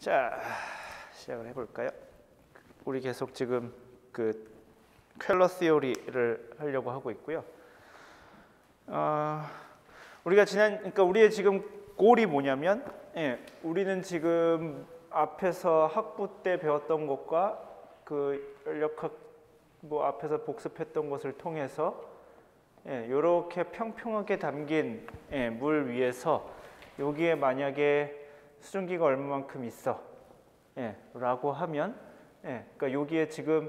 자, 시작을 해볼까요? 우리 계속 지금 그 켈러 시오리를 하려고 하고 있고요. 우리가 그러니까 우리의 지금 골이 뭐냐면, 우리는 지금 앞에서 학부 때 배웠던 것과 그 연력학 뭐 앞에서 복습했던 것을 통해서 이렇게 평평하게 담긴 물 위에서 여기에 만약에 수증기가 얼마만큼 있어 라고 하면 그러니까 여기에 지금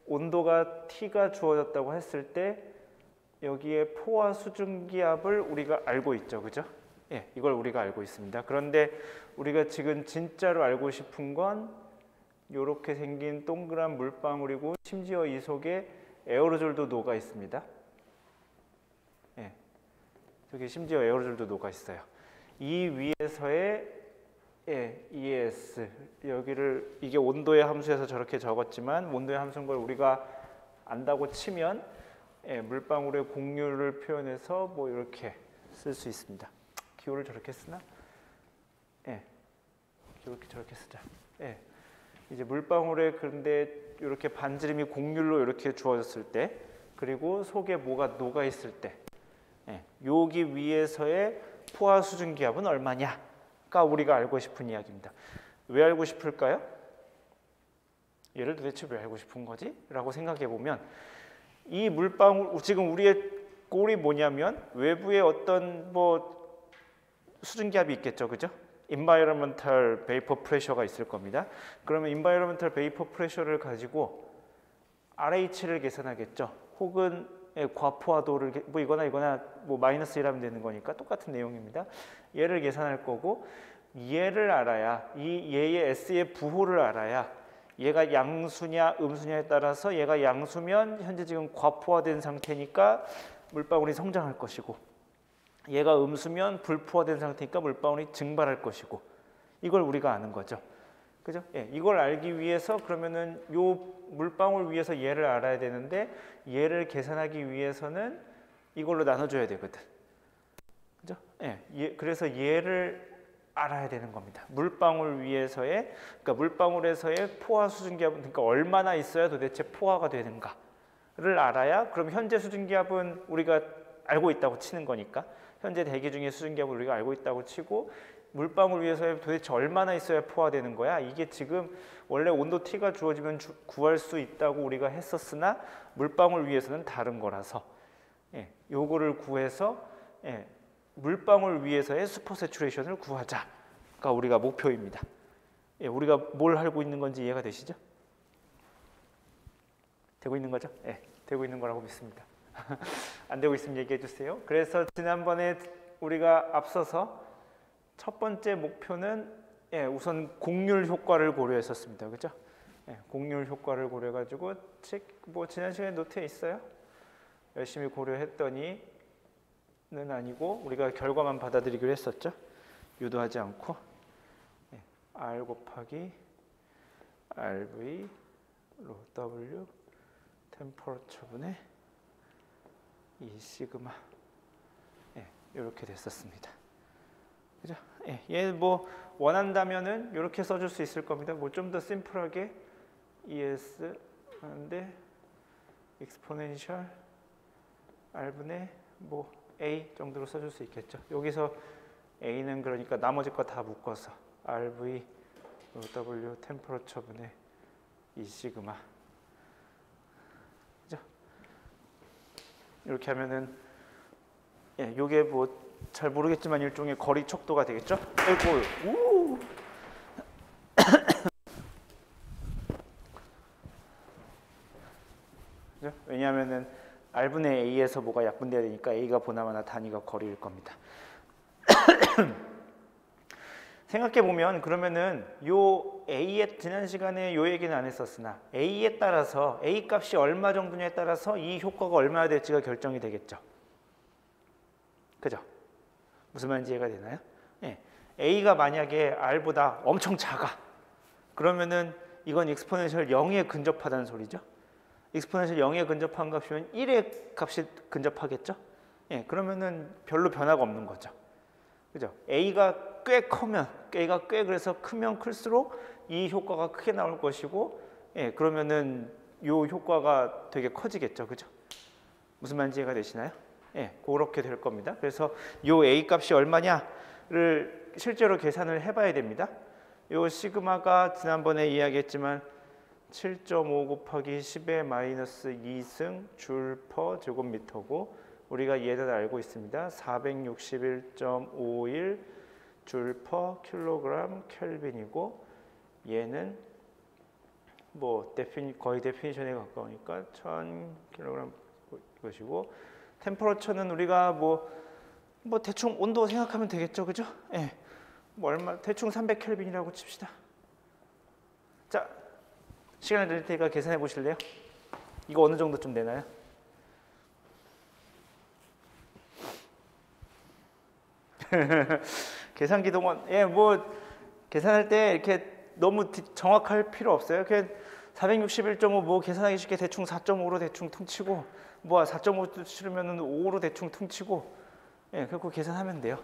온도가 T가 주어졌다고 했을 때 여기에 포화 수증기압을 우리가 알고 있죠, 그죠? 이걸 우리가 알고 있습니다. 그런데 우리가 지금 진짜로 알고 싶은 건 이렇게 생긴 동그란 물방울이고, 심지어 이 속에 에어로졸도 녹아 있습니다. 여기 심지어 에어로졸도 녹아 있어요. 이 위에서의 ES, 여기를 이게 온도의 함수에서 저렇게 적었지만 온도의 함수인 걸 우리가 안다고 치면 물방울의 곡률을 표현해서 뭐 이렇게 쓸 수 있습니다. 기호를 저렇게 쓰나? 이렇게 저렇게 쓰자. 이제 물방울에 그런데 이렇게 반지름이 곡률로 이렇게 주어졌을 때, 그리고 속에 뭐가 녹아 있을 때, 여기 위에서의 포화 수증기압은 얼마냐가 우리가 알고 싶은 이야기입니다. 왜 알고 싶을까요? 얘를 도대체 왜 알고 싶은 거지? 라고 생각해 보면, 이 물방울, 지금 우리의 골이 뭐냐면 외부에 어떤 뭐 수증기압이 있겠죠, 그죠? Environmental Vapor Pressure가 있을 겁니다. 그러면 Environmental Vapor Pressure를 가지고 RH를 계산하겠죠. 혹은 과포화도를 뭐 이거나 뭐 마이너스 1하면 되는 거니까 똑같은 내용입니다. 얘를 계산할 거고, 얘를 알아야, 얘의 S의 부호를 알아야 얘가 양수냐 음수냐에 따라서, 얘가 양수면 현재 지금 과포화된 상태니까 물방울이 성장할 것이고, 얘가 음수면 불포화된 상태니까 물방울이 증발할 것이고, 이걸 우리가 아는 거죠, 그죠? 이걸 알기 위해서 그러면은 요 물방울 위에서 얘를 알아야 되는데, 얘를 계산하기 위해서는 이걸로 나눠줘야 되거든, 그죠? 그래서 얘를 알아야 되는 겁니다. 물방울 위에서의, 그러니까 물방울에서의 포화 수증기압은, 그러니까 얼마나 있어야 도대체 포화가 되는가를 알아야, 그럼 현재 수증기압은 우리가 알고 있다고 치는 거니까, 현재 대기 중의 수증기압을 우리가 알고 있다고 치고, 물방울 위에서의 도대체 얼마나 있어야 포화되는 거야? 이게 지금 원래 온도 T가 주어지면 구할 수 있다고 우리가 했었으나 물방울 위에서는 다른 거라서 요거를 구해서 물방울 위에서의 슈퍼 세츄레이션을 구하자가 우리가 목표입니다. 우리가 뭘 알고 있는 건지 이해가 되시죠? 되고 있는 거죠? 되고 있는 거라고 믿습니다. 안 되고 있으면 얘기해 주세요. 그래서 지난번에 우리가 앞서서 첫 번째 목표는 우선 곡률 효과를 고려했었습니다, 그죠? 곡률 효과를 고려해가지고 뭐 지난 시간에 노트에 있어요. 열심히 고려했더니는 아니고 우리가 결과만 받아들이기로 했었죠. 유도하지 않고 R 곱하기 RV 로 W 템퍼러처분의 이 시그마 이렇게 됐었습니다, 그죠? 얘 뭐 원한다면은 이렇게 써줄 수 있을 겁니다. 뭐 좀 더 심플하게 ES 하는데 익스포넨셜 R분의 뭐 A 정도로 써줄 수 있겠죠. 여기서 A는 그러니까 나머지 거 다 묶어서 RV W 템퍼러처분의 이 시그마, 그죠? 이렇게 하면은 요게 뭐 잘 모르겠지만 일종의 거리 척도가 되겠죠? 아이고, 그죠? 왜냐하면은 R분의 A에서 뭐가 약분돼야 되니까 A가 보나마나 단위가 거리일 겁니다. 생각해보면 그러면은 요 A에, 지난 시간에 요 얘기는 안 했었으나 A에 따라서, A 값이 얼마 정도냐에 따라서 이 효과가 얼마나 될지가 결정이 되겠죠, 그죠? 무슨 말인지 이해가 되나요? A가 만약에 R보다 엄청 작아, 그러면은 이건 익스포넨셜 0에 근접하다는 소리죠. 익스포넨셜 0에 근접한 값이면 1의 값이 근접하겠죠. 그러면은 별로 변화가 없는 거죠, 그죠? A가 꽤 A가 꽤 그래서 크면 클수록 이 효과가 크게 나올 것이고, 예, 그러면은 요 효과가 되게 커지겠죠, 그죠? 무슨 말인지 이해가 되시나요? 예, 그렇게 될 겁니다. 그래서 요 A 값이 얼마냐를 실제로 계산을 해봐야 됩니다. 요 시그마가 지난번에 이야기했지만 7.5 곱하기 10의 마이너스 2승 줄 퍼 제곱미터고, 우리가 얘를 알고 있습니다. 461.51 줄 퍼 킬로그램 켈빈이고, 얘는 뭐 거의 데피니션에 가까우니까 1000kg 이것이고, 템퍼러처는 우리가 뭐 대충 온도 생각하면 되겠죠, 그죠? 예, 뭐 얼마 대충 300켈빈이라고 칩시다. 자, 시간을 드릴 테니까 계산해 보실래요? 이거 어느 정도쯤 되나요? 계산기 동원, 예, 뭐 계산할 때 이렇게 너무 정확할 필요 없어요. 그냥 461.5 뭐 계산하기 쉽게 대충 4.5로 대충 퉁치고, 뭐 4.5 치르면은 5로 대충 퉁치고, 예, 그렇게 계산하면 돼요.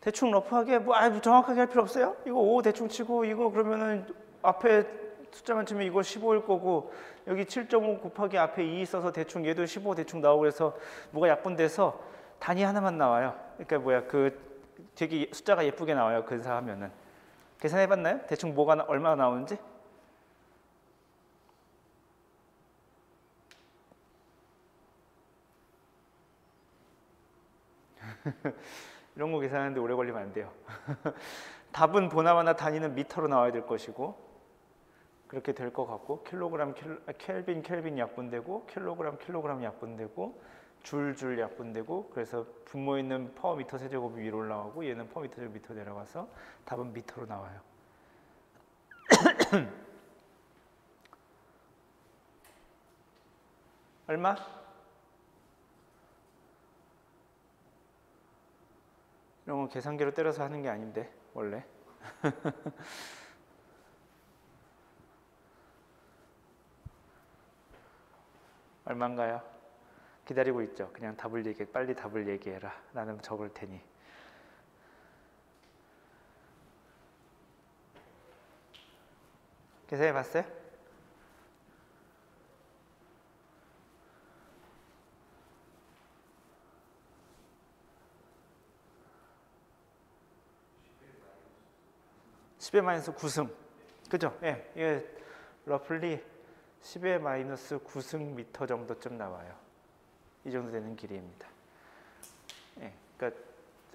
대충 러프하게 뭐 정확하게 할 필요 없어요. 이거 5 대충 치고, 이거 그러면은 앞에 숫자만 치면 이거 15일 거고, 여기 7.5 곱하기 앞에 2 있어서 대충 얘도 15 대충 나오고, 그래서 뭐가 약분돼서 단위 하나만 나와요. 그러니까 되게 숫자가 예쁘게 나와요. 근사하면은. 계산해 봤나요? 대충 뭐가 얼마나 나오는지? 이런 거 계산하는데 오래 걸리면 안 돼요. 답은 보나마나 단위는 미터로 나와야 될 것이고, 그렇게 될 것 같고, 켈빈 약분되고, 킬로그램 약분되고, 줄 약분되고, 그래서 분모 있는 퍼 미터 세제곱이 위로 올라가고, 얘는 퍼 미터 제곱 미터 내려가서 답은 미터로 나와요. 얼마? 이런 건 계산기로 때려서 하는 게 아닌데 원래. 얼마인가요? 기다리고 있죠. 그냥 빨리 답을 얘기해라. 나는 적을 테니. 계산해 봤어요? (10의 마이너스 9승) 그죠? 예, 이게 러플리 10의 마이너스 9승 미터 정도쯤 나와요. 이 정도 되는 길이입니다. 예, 그러니까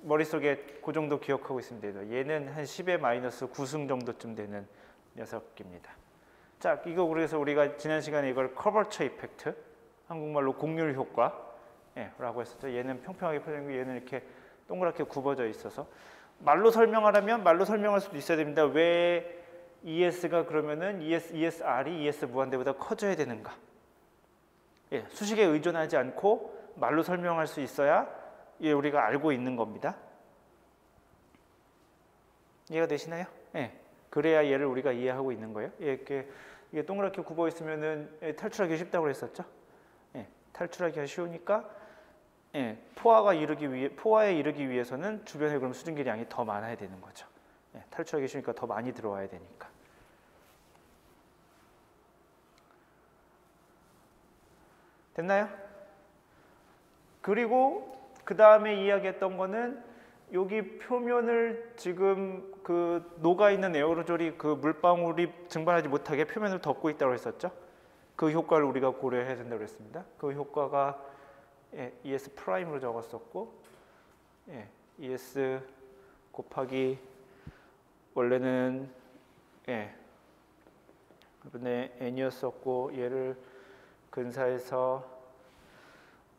머릿속에 그 정도 기억하고 있으면 돼요. 얘는 한 10의 마이너스 9승 정도쯤 되는 녀석입니다. 자, 이거 그래서 우리가 지난 시간에 이걸 커버처 이펙트, 한국말로 곡률 효과, 예, 라고 했었죠. 얘는 평평하게 펴지고, 얘는 이렇게 동그랗게 굽어져 있어서 말로 설명하려면 말로 설명할 수도 있어야 됩니다. 왜 ES가 그러면은 ESR이 ES 무한대보다 커져야 되는가? 예, 수식에 의존하지 않고 말로 설명할 수 있어야, 예, 우리가 알고 있는 겁니다. 이해가 되시나요? 예, 그래야 얘를 우리가 이해하고 있는 거예요. 예, 이게 동그랗게 굽어 있으면은, 예, 탈출하기 쉽다고 그랬었죠. 예, 탈출하기가 쉬우니까, 예, 포화에 이르기 위해서는 주변에 그럼 수증기량이 더 많아야 되는 거죠. 예, 탈출하기 쉬우니까 더 많이 들어와야 되니까. 됐나요? 그리고 그 다음에 이야기했던 거는, 여기 표면을 지금 녹아 있는 에어로졸이 물방울이 증발하지 못하게 표면을 덮고 있다고 했었죠. 그 효과를 우리가 고려해야 된다고 했습니다. 그 효과가, 예, ES 프라임으로 적었었고, 예, ES 곱하기 원래는, 예, 이번에 n이었었고, 얘를 근사해서,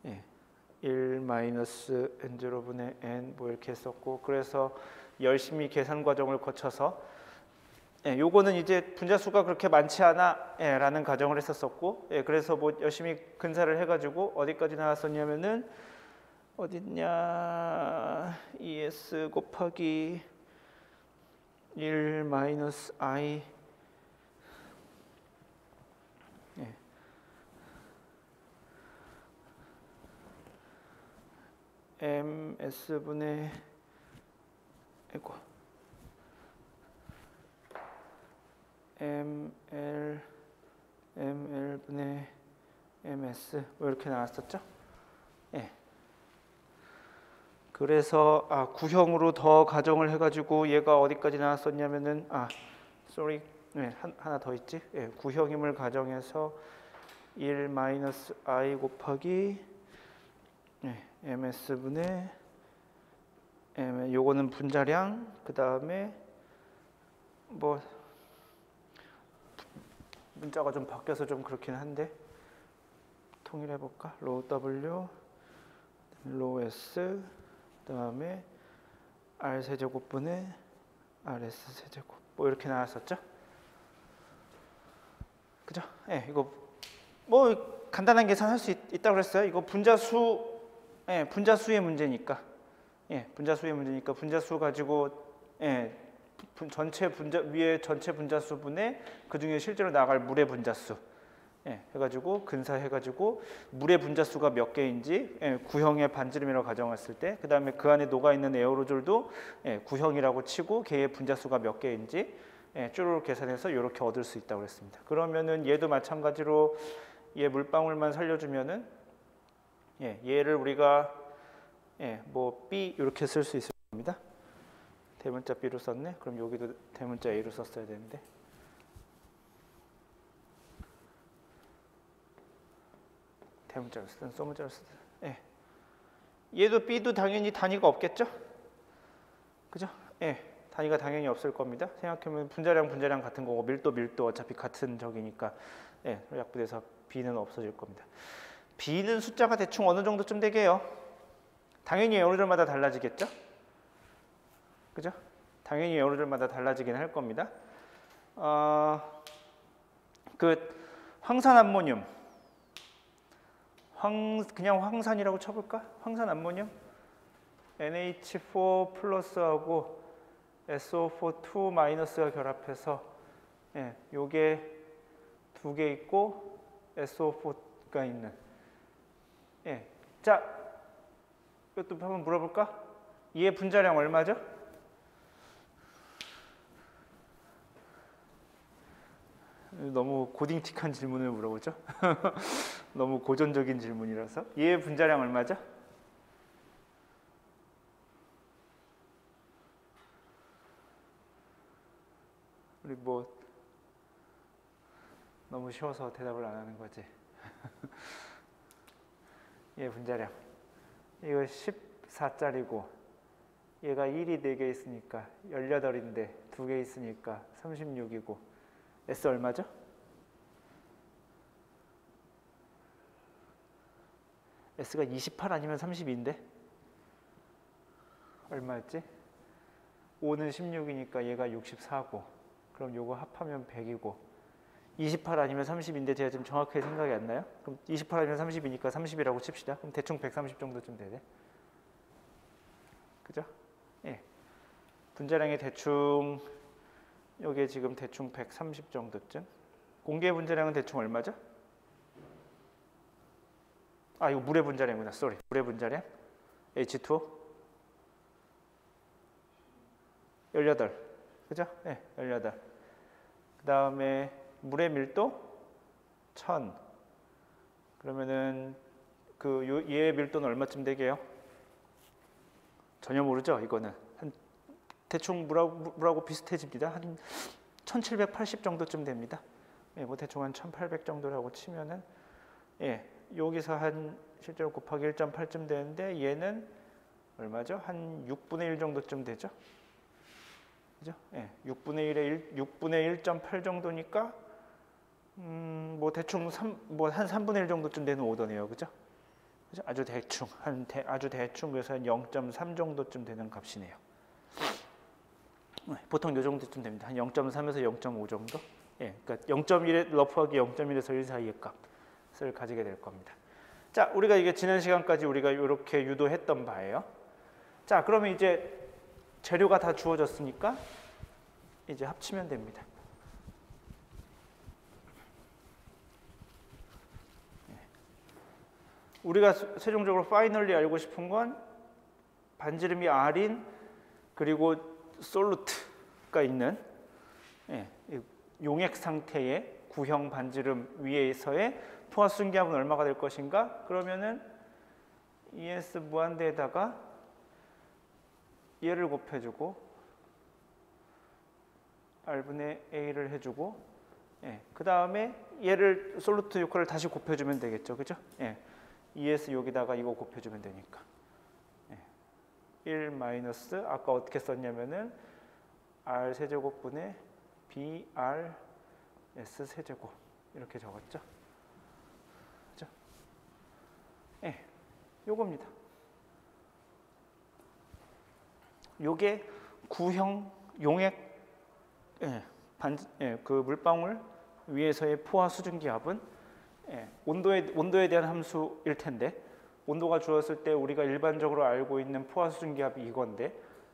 예, 1 마이너스 n0분의 n 뭐 이렇게 했었고, 그래서 열심히 계산 과정을 거쳐서, 예, 요거는 이제 분자수가 그렇게 많지 않아, 예, 라는 가정을 했었었고, 예, 그래서 뭐 열심히 근사를 해가지고 어디까지 나왔었냐면은, 어딨냐, ES 곱하기 1 마이너스 I MS분의 ML분의 MS 뭐 이렇게 나왔었죠? 예. 그래서 구형으로 더 가정을 해가지고 얘가 어디까지 나왔었냐면은 네, 하나 더 있지? 예, 구형임을 가정해서 1 마이너스 I 곱하기 MS분의 요거는 분자량, 그 다음에 뭐 문자가 좀 바뀌어서 좀 그렇긴 한데 통일해 볼까? 로우 W, 로우 S, 그 다음에 R 세제곱분의 RS 세제곱 뭐 이렇게 나왔었죠? 그죠? 예, 이거 뭐 간단한 계산할 수 있다고 그랬어요. 이거 분자수의 문제니까. 예, 분자수의 문제니까 분자수 가지고 전체 분자 위에 전체 분자수분의 그 중에 실제로 나갈 물의 분자수. 해가지고 근사해가지고 물의 분자수가 몇 개인지 구형의 반지름이라고 가정했을 때, 그 다음에 그 안에 녹아 있는 에어로졸도 구형이라고 치고 걔의 분자수가 몇 개인지 쭈루룩 계산해서 이렇게 얻을 수 있다고 했습니다. 그러면은 얘도 마찬가지로 얘 물방울만 살려주면은 얘를 우리가 뭐 B 이렇게 쓸 수 있을 겁니다. 대문자 B로 썼네. 그럼 여기도 대문자 A로 썼어야 되는데. 대문자로 쓰든 소문자로 쓰든. 얘도 B도 당연히 단위가 없겠죠? 그죠? 단위가 당연히 없을 겁니다. 생각해보면 분자량 같은 거고 밀도 어차피 같은 적이니까 약분해서 B는 없어질 겁니다. B는 숫자가 대충 어느 정도쯤 되게요? 당연히 에어로졸마다 달라지겠죠? 그죠? 당연히 에어로졸마다 달라지긴 할 겁니다. 그 황산암모늄, 그냥 황산이라고 쳐볼까? 황산암모늄 NH4 플러스하고 SO4 2 마이너스가 결합해서 요게 두 개 있고 SO4가 있는. 자, 이것도 한번 물어볼까? 얘 분자량 얼마죠? 너무 고딩틱한 질문을 물어보죠. 너무 고전적인 질문이라서. 얘 분자량 얼마죠? 우리 뭐 너무 쉬워서 대답을 안 하는 거지. 얘 분자량. 이거 14짜리고 얘가 1이 4개 있으니까 18인데 2개 있으니까 36이고 S 얼마죠? S가 28 아니면 32인데 얼마였지? 5는 16이니까 얘가 64고 그럼 요거 합하면 100이고 28 아니면 30인데 제가 지금 정확하게 생각이 안 나요? 그럼 28 아니면 30이니까 30이라고 칩시다. 그럼 대충 130 정도쯤 되네. 그죠? 분자량이 대충 요게 지금 대충 130 정도쯤. 공개 분자량은 대충 얼마죠? 이거 물의 분자량이구나. 물의 분자량 H2O 18. 그죠? 18. 그 다음에 물의 밀도 1000. 그러면은 얘의 밀도는 얼마쯤 되게요? 전혀 모르죠. 이거는 대충 물하고 비슷해집니다. 한 1780 정도쯤 됩니다. 뭐 대충 한 1800 정도라고 치면은 여기서 한 실제로 곱하기 1.8쯤 되는데 얘는 얼마죠? 한 6분의 1 정도쯤 되죠. 그죠? 6분의 1에 6분의 1.8 정도니까 뭐 대충 한 3분의 1 정도쯤 되는 오더네요. 그죠? 아주 대충 아주 대충 그래서 한 0.3 정도쯤 되는 값이네요. 보통 이 정도쯤 됩니다. 한 0.3에서 0.5 정도. 그러니까 0.1에 러프하게 0.1에서 1 사이의 값을 가지게 될 겁니다. 자, 우리가 이게 지난 시간까지 우리가 이렇게 유도했던 바예요. 자, 그러면 이제 재료가 다 주어졌으니까 이제 합치면 됩니다. 우리가 최종적으로 파이널리 알고 싶은 건 반지름이 R인 그리고 솔루트가 있는 용액 상태의 구형 반지름 위에서의 포화 수증기압은 얼마가 될 것인가? 그러면은 ES 무한대에다가 얘를 곱해주고 R분의 A를 해주고 그 다음에 얘를 솔루트 역할을 다시 곱해주면 되겠죠, 그죠? ES 여기다가 이거 곱해주면 되니까 1 마이너스 아까 어떻게 썼냐면은 R 세제곱분의 BR S 세제곱 이렇게 적었죠? 그죠? 요겁니다. 요게 구형 용액 그 물방울 위에서의 포화 수증기압은 온도에 대한 함수일 텐데 온도가 주었을 때 우리가 일반적으로 알고 있는 포화 수증기압이 이건데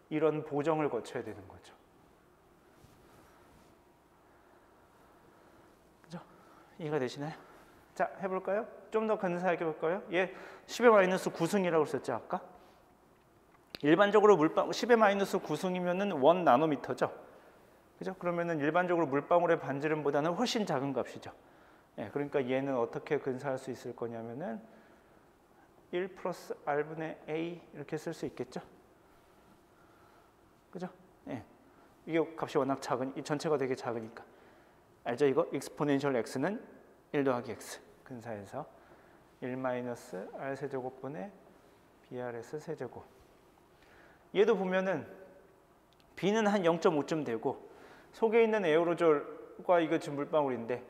이런 보정을 거쳐야 되는 거죠. 그죠? 이해가 되시나요? 자, 해볼까요? 좀 더 근사하게 볼까요? 얘 10의 마이너스 9승이라고 썼죠 아까? 일반적으로 물방울 10의 마이너스 9승이면은 1 나노미터죠. 그죠? 그러면은 일반적으로 물방울의 반지름보다는 훨씬 작은 값이죠. 그러니까 얘는 어떻게 근사할 수 있을 거냐면은 1 플러스 R분의 A 이렇게 쓸 수 있겠죠? 그죠? 이게 값이 워낙 이 전체가 되게 작으니까. 알죠? 이거 익스포넨셜 x는 1 더하기 x 근사해서 1 마이너스 R 세제곱분의 BRS 세제곱. 얘도 보면은 B는 한 0.5쯤 되고 속에 있는 에어로졸과 이거 지금 물방울인데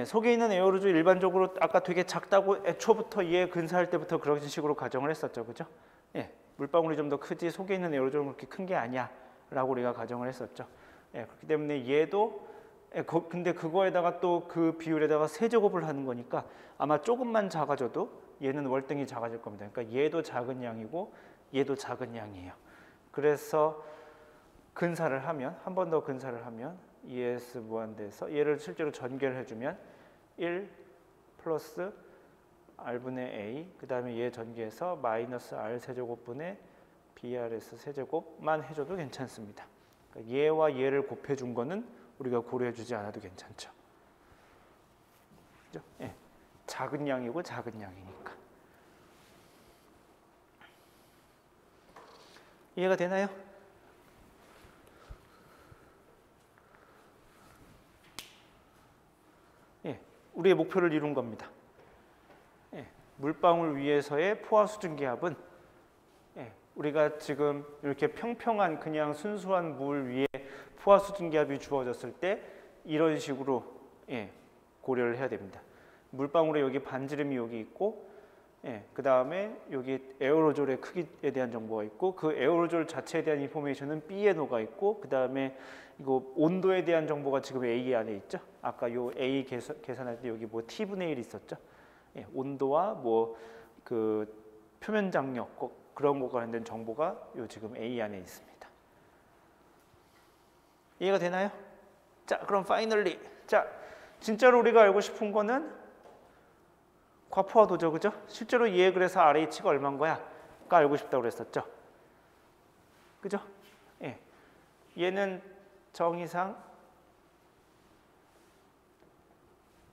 속에 있는 에어로졸 일반적으로 아까 되게 작다고 애초부터 얘 근사할 때부터 그런 식으로 가정을 했었죠, 그죠? 물방울이 좀 더 크지 속에 있는 에어로졸은 그렇게 큰 게 아니야 라고 우리가 가정을 했었죠. 그렇기 때문에 얘도 근데 그거에다가 또 그 비율에다가 세제곱을 하는 거니까 아마 조금만 작아져도 얘는 월등히 작아질 겁니다. 그러니까 얘도 작은 양이고 얘도 작은 양이에요. 그래서 근사를 하면 한 번 더 근사를 하면 ES 무한대에서 얘를 실제로 전개를 해주면 1 플러스 R분의 A 그 다음에 얘 전개해서 마이너스 R 세제곱분의 BRS 세제곱만 해줘도 괜찮습니다. 그러니까 얘와 얘를 곱해준 거는 우리가 고려해주지 않아도 괜찮죠. 그죠? 작은 양이고 작은 양이니까. 이해가 되나요? 우리의 목표를 이룬 겁니다. 물방울 위에서의 포화 수증기압은 우리가 지금 이렇게 평평한 그냥 순수한 물 위에 포화 수증기압이 주어졌을 때 이런 식으로 고려를 해야 됩니다. 물방울에 여기 반지름이 여기 있고 그 다음에 여기 에어로졸의 크기에 대한 정보가 있고 그 에어로졸 자체에 대한 인포메이션은 B에 녹아 있고 그 다음에 이거 온도에 대한 정보가 지금 A 안에 있죠. 아까 요 A 계산할 때 여기 뭐 T분의 1 있었죠. 온도와 뭐 그 표면 장력 그런 거가 관련된 정보가 요 지금 A 안에 있습니다. 이해가 되나요? 자, 그럼 파이널리 자, 진짜로 우리가 알고 싶은 거는 과포화도죠, 그죠? 실제로 얘 그래서 RH가 얼마인 거야? 가 알고 싶다고 그랬었죠. 그죠? 얘는 정의상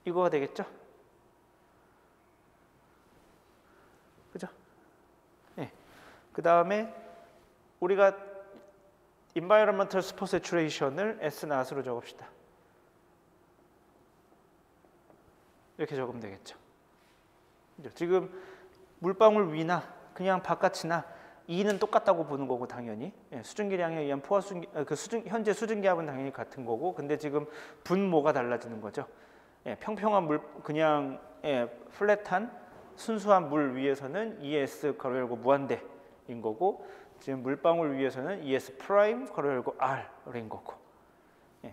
이거가 되겠죠? 그죠? 그 다음에 우리가 Environmental Spot Saturation을 S 낫으로 적읍시다. 이렇게 적으면 되겠죠. 지금 물방울 위나 그냥 바깥이나 E는 똑같다고 보는 거고 당연히 수증기량에 의한 포화 수증기 현재 수증기압은 당연히 같은 거고 근데 지금 분모가 달라지는 거죠. 평평한 물 그냥 플랫한 순수한 물 위에서는 ES 괄호 열고 무한대인 거고 지금 물방울 위에서는 ES 프라임 괄호 열고 R인 거고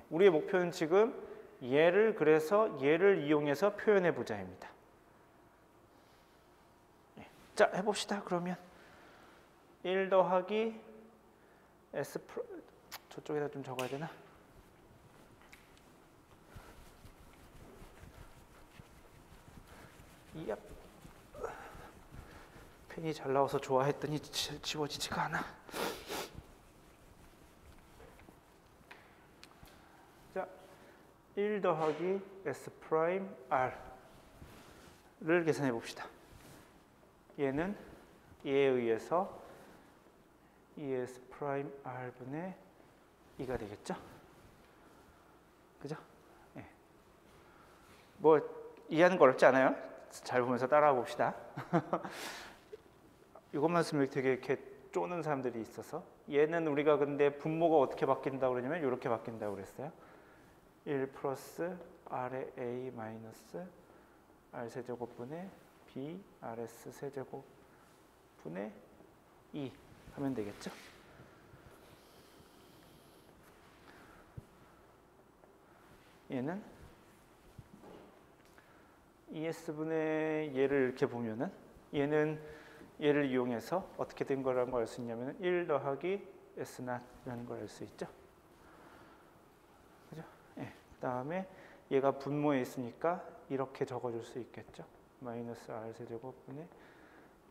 우리의 목표는 지금 얘를 그래서 얘를 이용해서 표현해 보자입니다. 자, 해봅시다. 그러면 1 더하기 S 저쪽에다 좀 적어야 되나? 펜이 잘 나와서 좋아했더니 지워지지가 않아. 자, 1 더하기 S 프라임 R를 계산해 봅시다. 얘는 얘에 의해서 ES 프라임 R분의 2가 되겠죠? 그죠? 예. 뭐 이해하는 거 어렵지 않아요? 잘 보면서 따라가 봅시다. 이것만 쓰면 되게 이렇게 쪼는 사람들이 있어서, 얘는 우리가 근데 분모가 어떻게 바뀐다고 그러냐면 이렇게 바뀐다고 그랬어요. 1 플러스 R의 A 마이너스 R 세제곱분의 B RS 세제곱분의 2 하면 되겠죠? 얘는 ES분의 얘를 이렇게 보면은, 얘는 얘를 이용해서 어떻게 된 거라는 걸 알 수 있냐면 1 더하기 S0이라는 걸 알 수 있죠. 그죠? 예. 그다음에 얘가 분모에 있으니까 이렇게 적어줄 수 있겠죠. 마이너스 R 세제곱분의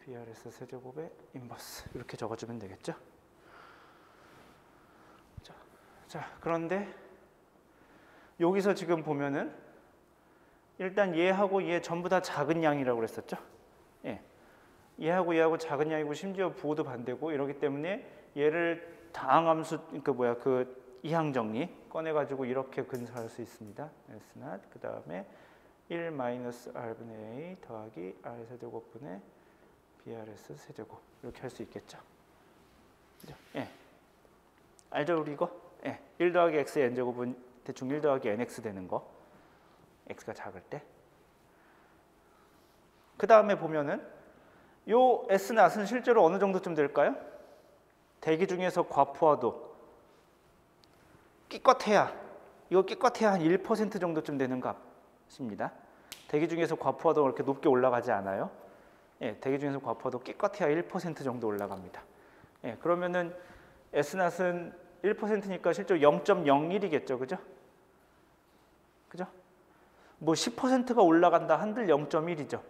BRS 세제곱의 인버스, 이렇게 적어주면 되겠죠. 자, 그런데 여기서 지금 보면은 일단 얘하고 얘 전부 다 작은 양이라고 그랬었죠. 예. 얘하고 작은 양이고 심지어 부호도 반대고 이러기 때문에 얘를 다항함수, 그러니까 그 이항 정리 꺼내 가지고 이렇게 근사할 수 있습니다. S0 그다음에 1 마이너스 R분의 A 더하기 R 세제곱분의 BRS 세제곱, 이렇게 할 수 있겠죠. 그죠? 예. 알죠, 우리 이거? 예. 1 더하기 X N제곱은 대충 1 더하기 NX 되는 거. X가 작을 때. 그 다음에 보면은 요 S0은 실제로 어느 정도쯤 될까요? 대기 중에서 과포화도 기껏해야, 이거 기껏해야 한 1% 정도쯤 되는 값입니다. 대기 중에서 과포화도 그렇게 높게 올라가지 않아요. 예, 대기 중에서 과포화도 기껏해야 1% 정도 올라갑니다. 예, 그러면은 S0은 1%니까 실제로 0.01이겠죠, 그죠? 그죠? 뭐 10%가 올라간다 한들 0.1이죠.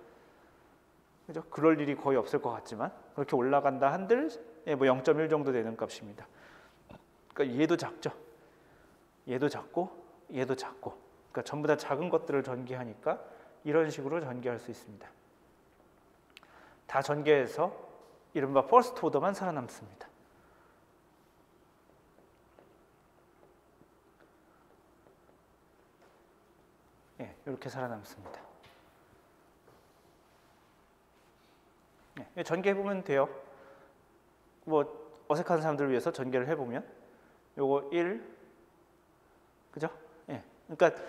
그죠? 그럴 일이 거의 없을 것 같지만 그렇게 올라간다 한들 예, 뭐 0.1 정도 되는 값입니다. 그러니까 얘도 작죠. 얘도 작고 얘도 작고. 그러니까 전부 다 작은 것들을 전개하니까 이런 식으로 전개할 수 있습니다. 다 전개해서 이른바 퍼스트 오더만 살아남습니다. 예, 이렇게 살아남습니다. 예, 전개해보면 돼요. 뭐 어색한 사람들을 위해서 전개를 해보면 요거 1, 그죠? 예, 그러니까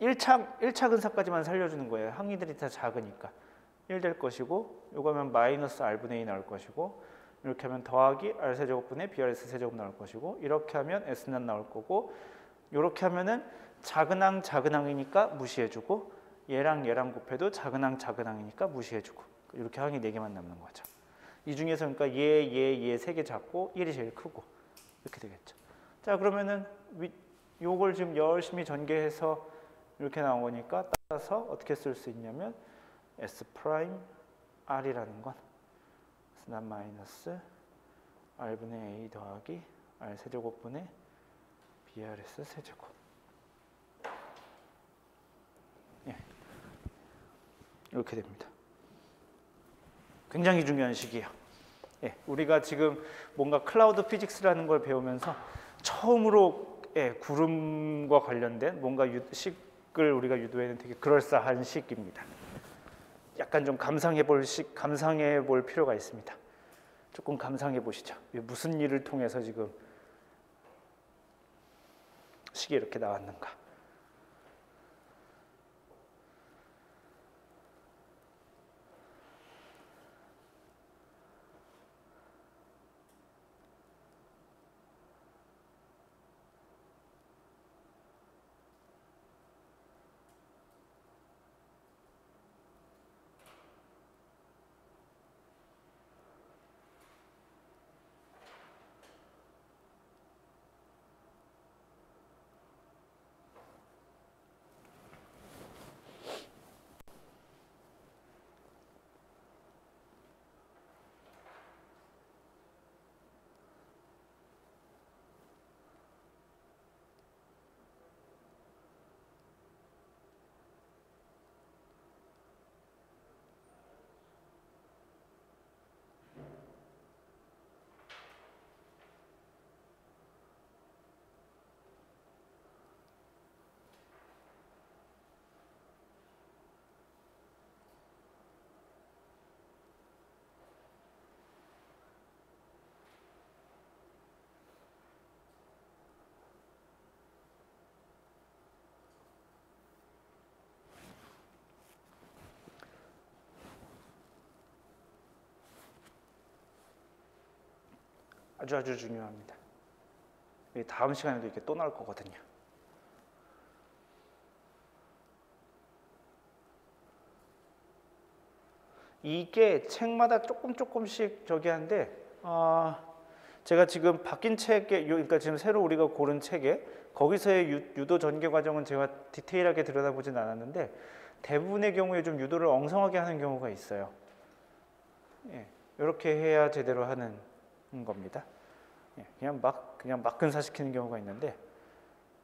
1차 근사까지만 살려주는 거예요. 항이들이 다 작으니까 1 될 것이고, 요거 하면 마이너스 R분의 2 나올 것이고, 이렇게 하면 더하기 R 세제곱분의 BRS 세제곱 나올 것이고, 이렇게 하면 S0 나올 거고, 이렇게 하면은 작은 항이니까 무시해주고, 얘랑 곱해도 작은 항이니까 무시해주고, 이렇게 항이 4개만 남는 거죠. 이 중에서 그러니까 얘 3개 작고 1이 제일 크고 이렇게 되겠죠. 자, 그러면은 요걸 지금 열심히 전개해서 이렇게 나온 거니까 따라서 어떻게 쓸 수 있냐면 S 프라임 R이라는 건 S0 마이너스 R분의 A 더하기 R 세제곱분의 BRS 세제곱. 예. 이렇게 됩니다. 굉장히 중요한 식이에요. 예, 우리가 지금 뭔가 클라우드 피직스라는 걸 배우면서 처음으로 구름과 관련된 뭔가 식을 우리가 유도하는 되게 그럴싸한 식입니다. 약간 좀 감상해 볼 필요가 있습니다. 조금 감상해 보시죠. 무슨 일을 통해서 지금 식이 이렇게 나왔는가. 아주 중요합니다. 다음 시간에도 이게 또 나올 거거든요. 이게 책마다 조금씩 저기 한데 제가 지금 바뀐 책에 그러니까 지금 새로 우리가 고른 책에 거기서의 유도 전개 과정은 제가 디테일하게 들여다보진 않았는데 대부분의 경우에 좀 유도를 엉성하게 하는 경우가 있어요. 예, 이렇게 해야 제대로 하는 겁니다. 예, 그냥 막 근사시키는 경우가 있는데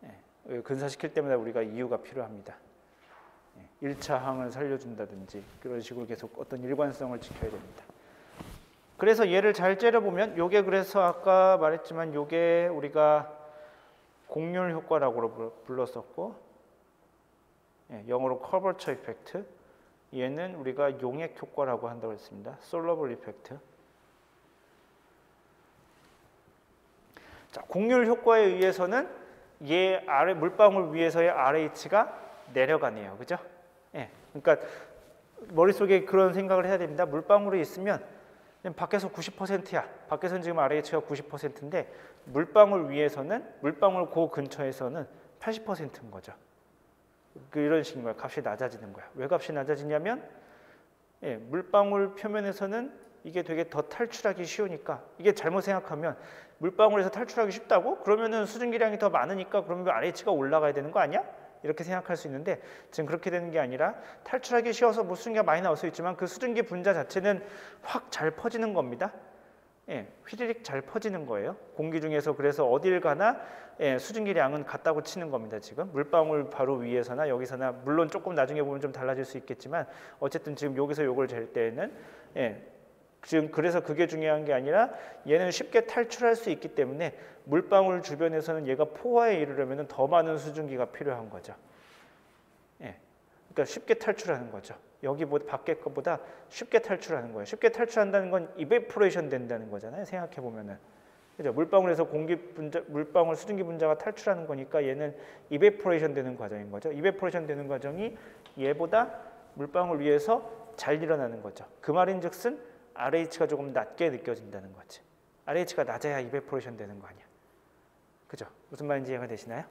예, 근사시킬 때마다 우리가 이유가 필요합니다. 1차 항을 살려준다든지 그런 식으로 계속 어떤 일관성을 지켜야 됩니다. 그래서 얘를 잘 째려보면 요게 그래서 아까 말했지만 요게 우리가 곡률 효과라고 불렀었고 영어로 커버처 이펙트, 얘는 우리가 용액 효과라고 한다고 했습니다. 솔러블 이펙트. 자, 곡률 효과에 의해서는 얘 아래 물방울 위에서의 RH가 내려가네요. 그죠? 예. 그러니까 머릿속에 그런 생각을 해야 됩니다. 물방울이 있으면 밖에서 90%야. 밖에서는 지금 RH가 90%인데 물방울 위에서는 물방울 그 근처에서는 80%인 거죠. 이런 식인 거야. 값이 낮아지는 거야. 왜 값이 낮아지냐면 물방울 표면에서는 이게 되게 더 탈출하기 쉬우니까 이게 잘못 생각하면 물방울에서 탈출하기 쉽다고? 그러면은 수증기량이 더 많으니까 그러면 RH가 올라가야 되는 거 아니야? 이렇게 생각할 수 있는데 지금 그렇게 되는 게 아니라 탈출하기 쉬워서 뭐 수증기가 많이 나올 수 있지만 그 수증기 분자 자체는 확 잘 퍼지는 겁니다. 휘리릭 잘 퍼지는 거예요. 공기 중에서. 그래서 어딜 가나 수증기량은 같다고 치는 겁니다. 지금 물방울 바로 위에서나 여기서나 물론 조금 나중에 보면 좀 달라질 수 있겠지만 어쨌든 지금 여기서 요걸 잴 때는 지금 그래서 그게 중요한 게 아니라 얘는 쉽게 탈출할 수 있기 때문에 물방울 주변에서는 얘가 포화에 이르려면 더 많은 수증기가 필요한 거죠. 그러니까 쉽게 탈출하는 거죠. 여기 밖에 것보다 쉽게 탈출하는 거예요. 쉽게 탈출한다는 건 이베포레이션 된다는 거잖아요. 생각해 보면은. 그죠? 물방울에서 물방울 수증기 분자가 탈출하는 거니까 얘는 이베포레이션 되는 과정인 거죠. 이베포레이션 되는 과정이 얘보다 물방울 위에서 잘 일어나는 거죠. 그 말인즉슨 RH가 조금 낮게 느껴진다는 거지. RH가 낮아야 이베포레이션 되는 거 아니야. 그죠? 무슨 말인지 이해가 되시나요?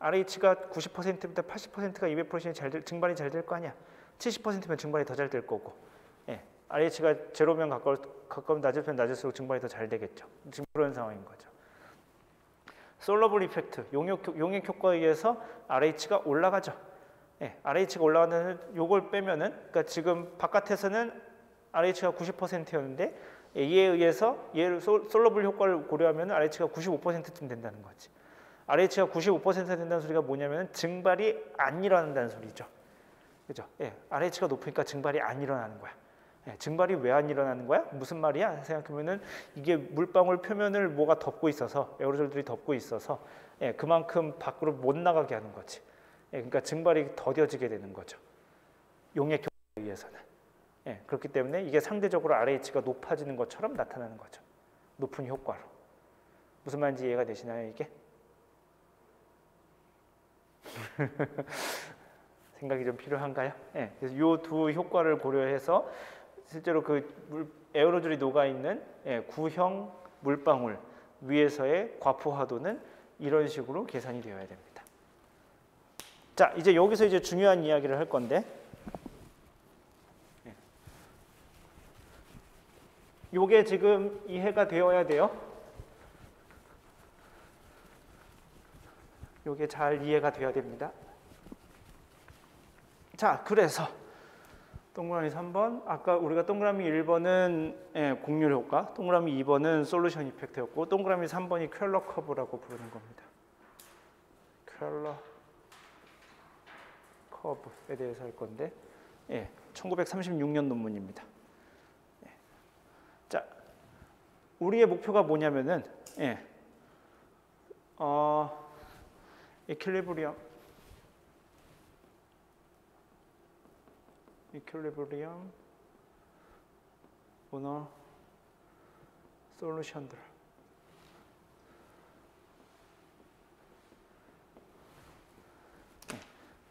RH가 90%부터 80%가 이베포레이션이 증발이 잘 될 거 아니야. 70%면 증발이 더 잘 될 거고. RH가 제로면 가까운 낮으면 낮을수록 증발이 더 잘 되겠죠. 지금 그런 상황인 거죠. 솔러블 이펙트, 용액 효과에 의해서 RH가 올라가죠. RH가 올라가는 요걸 빼면은 그러니까 지금 바깥에서는 RH가 90%였는데 얘에 의해서 얘를 솔러블 효과를 고려하면 RH가 95%쯤 된다는 거지. RH가 95% 된다는 소리가 뭐냐면 증발이 안 일어난다는 소리죠. 그죠? RH가 높으니까 증발이 안 일어나는 거야. 증발이 왜 안 일어나는 거야? 무슨 말이야? 생각해보면은 이게 물방울 표면을 뭐가 덮고 있어서 에어로졸들이 덮고 있어서 그만큼 밖으로 못 나가게 하는 거지. 그러니까 증발이 더뎌지게 되는 거죠. 용액 효과에 의해서는. 그렇기 때문에 이게 상대적으로 RH가 높아지는 것처럼 나타나는 거죠. 높은 효과로. 무슨 말인지 이해가 되시나요, 이게? 생각이 좀 필요한가요? 그래서 이 두 효과를 고려해서 실제로 그 에어로졸이 녹아 있는 구형 물방울 위에서의 과포화도는 이런 식으로 계산이 되어야 됩니다. 자, 이제 여기서 이제 중요한 이야기를 할 건데, 요게 지금 이해가 되어야 돼요. 요게 잘 이해가 돼야 됩니다. 자, 그래서 동그라미 3번, 아까 우리가 동그라미 1번은 곡률 효과, 동그라미 2번은 솔루션 이펙트였고 동그라미 3번이 퀘러 커브라고 부르는 겁니다. 퀘러 커브에 대해서 할 건데 1936년 논문입니다. 자, 우리의 목표가 뭐냐면은 이퀄리브리엄 오너 솔루션들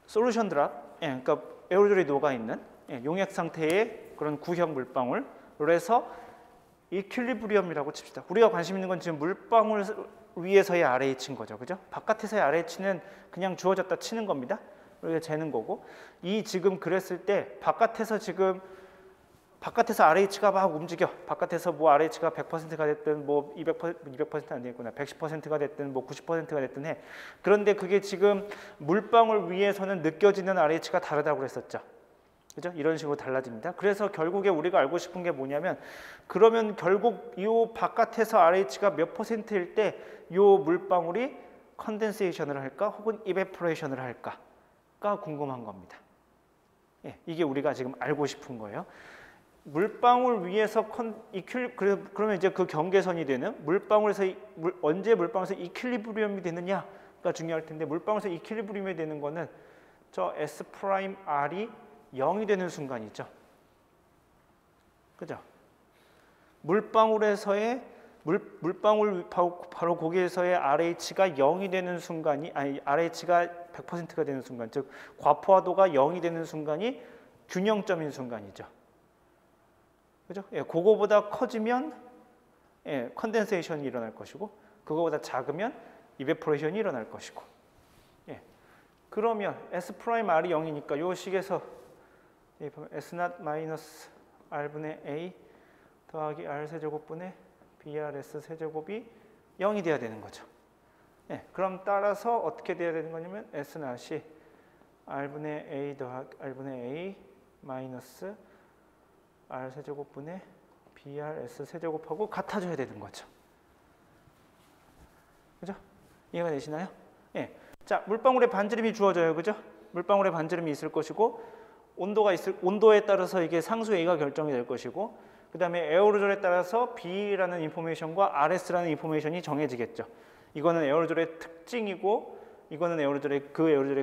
솔루션 드랍, 그러니까 에어로졸이 녹아 있는 용액 상태의 그런 구형 물방울, 그래서 이퀄리브리엄이라고 칩시다. 우리가 관심 있는 건 지금 물방울 위에서의 RH인 거죠. 그죠? 바깥에서의 RH는 그냥 주어졌다 치는 겁니다. 우리가 재는 거고, 이 지금 그랬을 때 바깥에서 RH가 막 움직여. 바깥에서 뭐 RH가 100%가 됐든 뭐 200%안 되겠구나. 110%가 됐든 뭐 90%가 됐든 해. 그런데 그게 지금 물방울 위에서는 느껴지는 RH가 다르다고 그랬었죠. 그죠? 이런 식으로 달라집니다. 그래서 결국에 우리가 알고 싶은 게 뭐냐면, 그러면 결국 이 바깥에서 RH가 몇 %일 때 이 물방울이 컨덴세이션을 할까 혹은 이베포레이션을 할까가 궁금한 겁니다. 예, 이게 우리가 지금 알고 싶은 거예요. 물방울 위에서 그러면 이제 그 경계선이 되는 언제 물방울에서 이퀄리브리엄이 되느냐가 중요할 텐데, 물방울에서 이퀄리브리엄이 되는 거는 저 S'(R'이 0이 되는 순간이죠. 그죠? 물방울 바로 거기에서의 RH가 0이 되는 순간이, 아니 RH가 100%가 되는 순간, 즉 과포화도가 0이 되는 순간이 균형점인 순간이죠. 그죠? 예, 그거보다 커지면 컨덴세이션이 일어날 것이고, 그거보다 작으면 이베포레이션이 일어날 것이고. 예. 그러면 S'(R'이 0이니까 요 식에서 S0 R분의 A 더하기 R 세제곱분의 BRS 세제곱이 0이 돼야 되는 거죠. 예, 그럼 따라서 어떻게 돼야 되는 거냐면 S0이 R분의 A 더하기 R분의 A 마이너스 R 세제곱분의 BRS 세제곱하고 같아져야 되는 거죠. 그죠? 이해가 되시나요? 예. 자, 물방울에 반지름이 주어져요. 그죠? 물방울에 반지름이 있을 것이고, 온도에 따라서 이게 상수 A가 결정이 될 것이고, 그 다음에 에어로졸에 따라서 B라는 인포메이션과 RS라는 인포메이션이 정해지겠죠. 이거는 에어로졸의 특징이고, 이거는 에어로졸의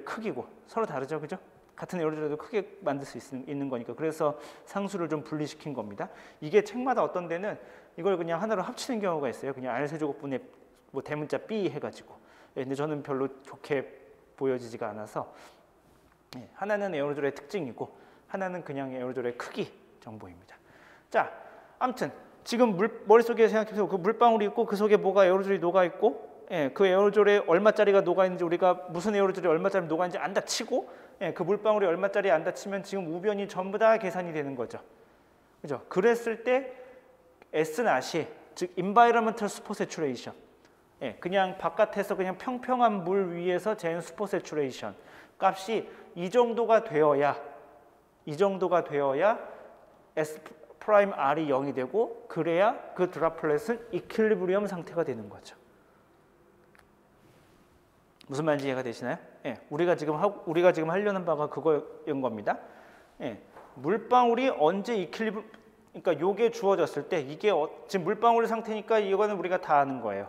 크기고, 서로 다르죠. 그죠? 같은 에어로졸에도 크게 만들 수 있는 거니까. 그래서 상수를 좀 분리시킨 겁니다. 이게 책마다 어떤 데는 이걸 그냥 하나로 합치는 경우가 있어요. 그냥 R 세제곱분의 뭐 대문자 B 해가지고. 근데 저는 별로 좋게 보여지지가 않아서, 하나는 에어로졸의 특징이고 하나는 그냥 에어로졸의 크기 정보입니다. 자, 아무튼 지금 머릿속에 생각해보세요. 그 물방울이 있고 그 속에 뭐가 에어로졸이 녹아있고, 그 에어로졸에 얼마짜리가 녹아있는지, 우리가 무슨 에어로졸이 얼마짜리 녹아있는지 안다 치고, 그 물방울이 얼마짜리 안다 치면 지금 우변이 전부 다 계산이 되는 거죠. 그죠? 그랬을 때 S0이, 즉 Environmental Supersaturation, 그냥 바깥에서 그냥 평평한 물 위에서 재는 슈퍼세추레이션 값이 이 정도가 되어야 S'(R'이 0이 되고, 그래야 그 드랍플렛은 이퀄리브리엄 상태가 되는 거죠. 무슨 말인지 이해가 되시나요? 우리가 지금 하려는 바가 그거인 겁니다. 물방울이 언제 그러니까 요게 주어졌을 때, 이게 지금 물방울의 상태니까 이거는 우리가 다 아는 거예요.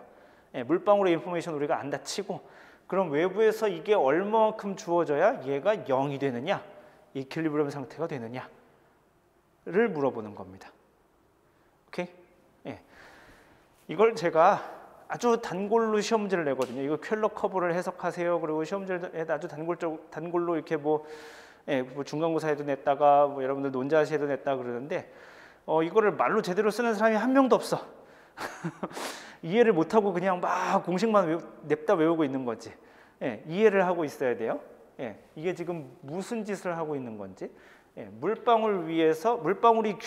물방울의 인포메이션 우리가 안다 치고, 그럼 외부에서 이게 얼마만큼 주어져야 얘가 0이 되느냐, 이퀄리브리엄 상태가 되느냐를 물어보는 겁니다. 오케이? 이걸 제가 아주 단골로 시험 문제를 내거든요. 이거 켈러 커브를 해석하세요. 그리고 시험 문제를 아주 단골로 이렇게 뭐 중간고사에도 냈다가 뭐 여러분들 논자시에도 냈다 그러는데, 이거를 말로 제대로 쓰는 사람이 한 명도 없어. 이해를 못하고 그냥 막 공식만 냅다 외우고 있는 거지. 이해를 하고 있어야 돼요. 이게 지금 무슨 짓을 하고 있는 건지. 물방울 위에서 물방울이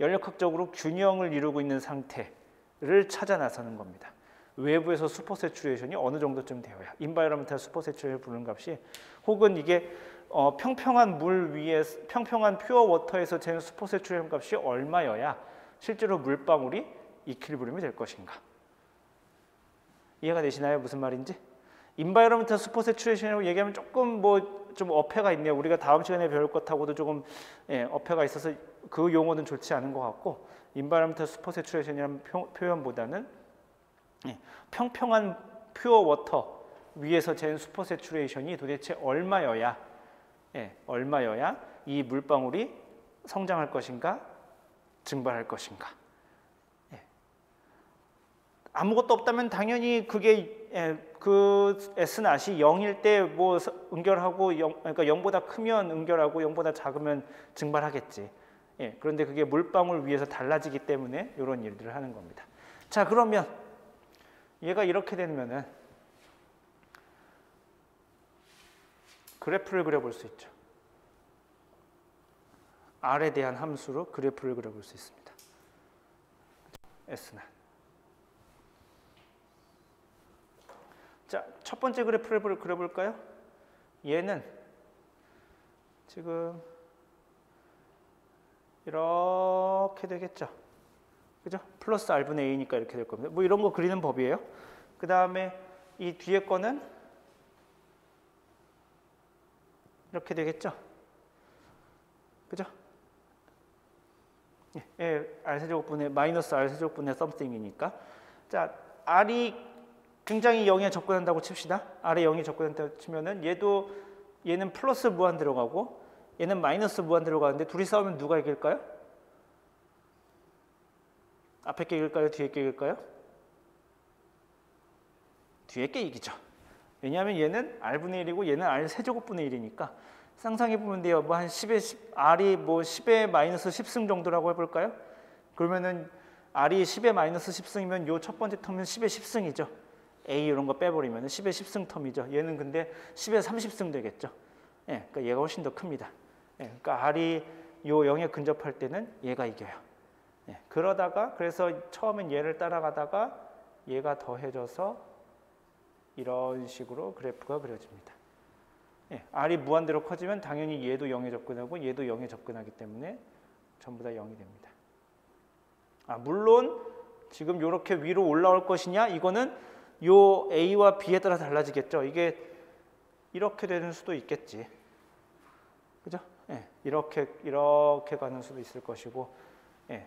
연력학적으로 균형을 이루고 있는 상태를 찾아 나서는 겁니다. 외부에서 슈퍼세추레이션이 어느 정도쯤 되어야, 인바이러먼탈 슈퍼세추레이션 부르는 값이, 혹은 이게 평평한 물 위에, 평평한 퓨어 워터에서 재는 슈퍼세추레이션 값이 얼마여야 실제로 물방울이 이퀄리브리엄이 될 것인가. 이해가 되시나요? 무슨 말인지? 인바이러먼탈 슈퍼세추레이션이라고 얘기하면 조금 좀 어폐가 있네요. 우리가 다음 시간에 배울 것하고도 조금 어폐가 있어서 그 용어는 좋지 않은 것 같고, 인바이러먼탈 슈퍼세추레이션이라는 표현보다는 평평한 퓨어 워터 위에서 재는 슈퍼세추레이션이 도대체 얼마여야 이 물방울이 성장할 것인가, 증발할 것인가. 아무것도 없다면 당연히 그게 그 S0이 0일 때 뭐 응결하고, 그러니까 0보다 크면 응결하고 0보다 작으면 증발하겠지. 예, 그런데 그게 물방울 위에서 달라지기 때문에 이런 일들을 하는 겁니다. 자, 그러면 얘가 이렇게 되면은 그래프를 그려볼 수 있죠. R에 대한 함수로 그래프를 그려볼 수 있습니다. S는. 자, 첫 번째 그래프를 그려볼까요? 얘는 지금 이렇게 되겠죠. 그죠? 플러스 R분의 A니까 이렇게 될 겁니다. 뭐 이런 거 그리는 법이에요. 그 다음에 이 뒤에 거는 이렇게 되겠죠. 그죠? 예, R세제곱분의 마이너스 R세제곱분의 something이니까. 자, R이 굉장히 0에 접근한다고 칩시다. R에 0이 접근한다고 치면은 얘는 플러스 무한 들어가고 얘는 마이너스 무한 들어가는데 둘이 싸우면 누가 이길까요? 앞에 게 이길까요? 뒤에 게 이길까요? 뒤에 게 이기죠. 왜냐하면 얘는 R분의 1이고 얘는 R세제곱분의 1이니까 상상해 보면 돼요. 뭐 한 10에 10, R이 뭐 10에 마이너스 10승 정도라고 해볼까요? 그러면은 R이 10에 마이너스 10승이면 요 첫 번째 텀은 10에 10승이죠. A 이런 거 빼버리면 10에 10승 텀이죠. 얘는 근데 10에 30승 되겠죠. 예, 그러니까 얘가 훨씬 더 큽니다. 예, 그러니까 R이 요 0에 근접할 때는 얘가 이겨요. 예, 그러다가 그래서 처음엔 얘를 따라가다가 얘가 더해져서 이런 식으로 그래프가 그려집니다. 예, R이 무한대로 커지면 당연히 얘도 0에 접근하고 얘도 0에 접근하기 때문에 전부 다 0이 됩니다. 물론 지금 이렇게 위로 올라올 것이냐 이거는 요 A와 B에 따라 달라지겠죠. 이게 이렇게 되는 수도 있겠지. 그죠? 예, 이렇게 가는 수도 있을 것이고 예,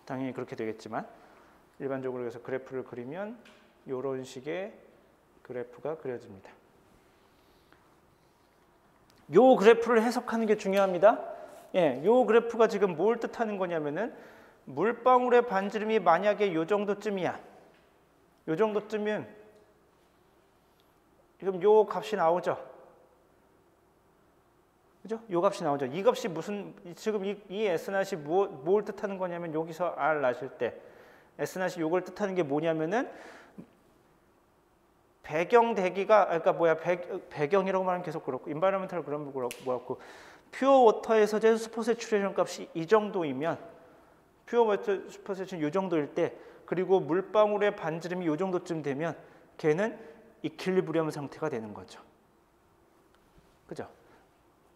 당연히 그렇게 되겠지만 일반적으로 그래서 그래프를 그리면 이런 식의 그래프가 그려집니다. 요 그래프를 해석하는 게 중요합니다. 예, 요 그래프가 지금 뭘 뜻하는 거냐면은 물방울의 반지름이 만약에 요 정도쯤이야. 요 정도쯤이면 지금 요 값이 나오죠. 그죠? 요 값이 나오죠. 이 값이 무슨 지금 이 S-낫이 뭘 뜻하는 거냐면 여기서 R 나실 때 S-낫이 요걸 뜻하는 게 뭐냐면은 배경 대기가 그러니까 뭐야 배경이라고 말하면 계속 그렇고 인바이러먼탈 그런 그렇고 퓨어 워터에서 제 슈퍼 세츄레이션 값이 이 정도이면 퓨어 워터 슈퍼 세츄레이션 이 정도일 때 그리고 물방울의 반지름이 이 정도쯤 되면 걔는 이퀄리브리엄 상태가 되는 거죠. 그죠?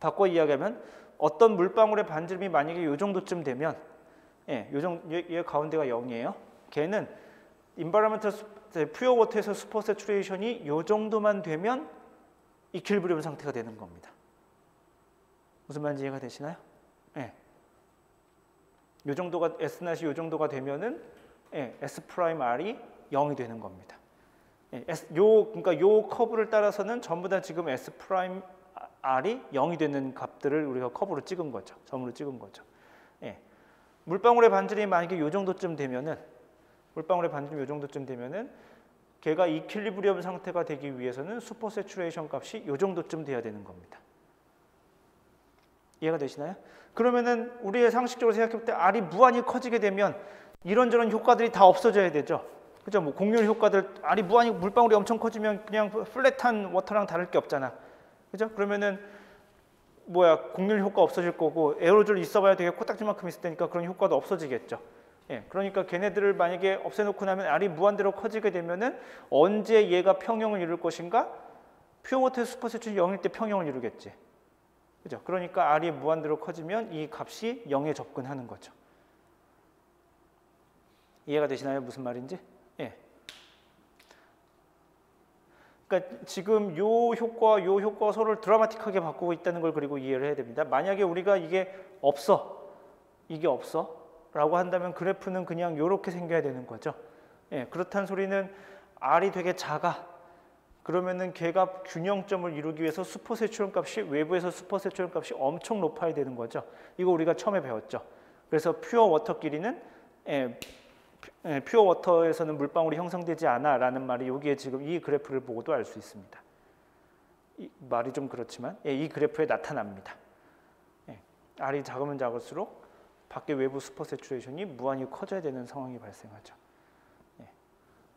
바꿔 이야기하면 어떤 물방울의 반지름이 만약에 이 정도쯤 되면 얘 가운데가 0이에요. 걔는 인바이러먼탈 퓨어 워터에서 슈퍼 세츄레이션이 이 정도만 되면 이퀄리브리엄 상태가 되는 겁니다. 무슨 말인지 이해가 되시나요? 예. 이 정도가 S-낫이 이 정도가 되면은 S 프라임 R이 0이 되는 겁니다. 그러니까 요 커브를 따라서는 전부 다 지금 S 프라임 R이 0이 되는 값들을 우리가 커브로 찍은 거죠. 점으로 찍은 거죠. 예. 물방울의 반지름이 만약에 이 정도쯤 되면은 물방울의 반지름이 이 정도쯤 되면은 걔가 이퀄리브리엄 상태가 되기 위해서는 슈퍼 세츄레이션 값이 이 정도쯤 돼야 되는 겁니다. 이해가 되시나요? 그러면은 우리의 상식적으로 생각해 볼 때 R이 무한히 커지게 되면 이런저런 효과들이 다 없어져야 되죠. 그죠? 뭐 곡률 효과들 R이 무한히 물방울이 엄청 커지면 그냥 플랫한 워터랑 다를 게 없잖아. 그죠? 그러면은 뭐야 곡률 효과 없어질 거고 에어로졸 있어봐야 되게 코딱지만큼 있을 테니까 그런 효과도 없어지겠죠. 예, 그러니까 걔네들을 만약에 없애놓고 나면 R이 무한대로 커지게 되면은 언제 얘가 평형을 이룰 것인가? 퓨어 워터 슈퍼 세츄레이션 0일 때 평형을 이루겠지. 그죠? 그러니까 R이 무한대로 커지면 이 값이 0에 접근하는 거죠. 이해가 되시나요? 무슨 말인지? 예. 그러니까 지금 요 효과가 서로를 드라마틱하게 바꾸고 있다는 걸 그리고 이해를 해야 됩니다. 만약에 우리가 이게 없어 라고 한다면 그래프는 그냥 이렇게 생겨야 되는 거죠. 예, 그렇다는 소리는 R이 되게 작아. 그러면은 걔가 균형점을 이루기 위해서 슈퍼 세츄런 값이 외부에서 슈퍼 세츄런 값이 엄청 높아야 되는 거죠. 이거 우리가 처음에 배웠죠. 그래서 퓨어 워터끼리는 퓨어 워터에서는 물방울이 형성되지 않아라는 말이 여기에 지금 이 그래프를 보고도 알 수 있습니다. 말이 좀 그렇지만 이 그래프에 나타납니다. R이 작으면 작을수록 밖에 외부 슈퍼 세츄레이션이 무한히 커져야 되는 상황이 발생하죠.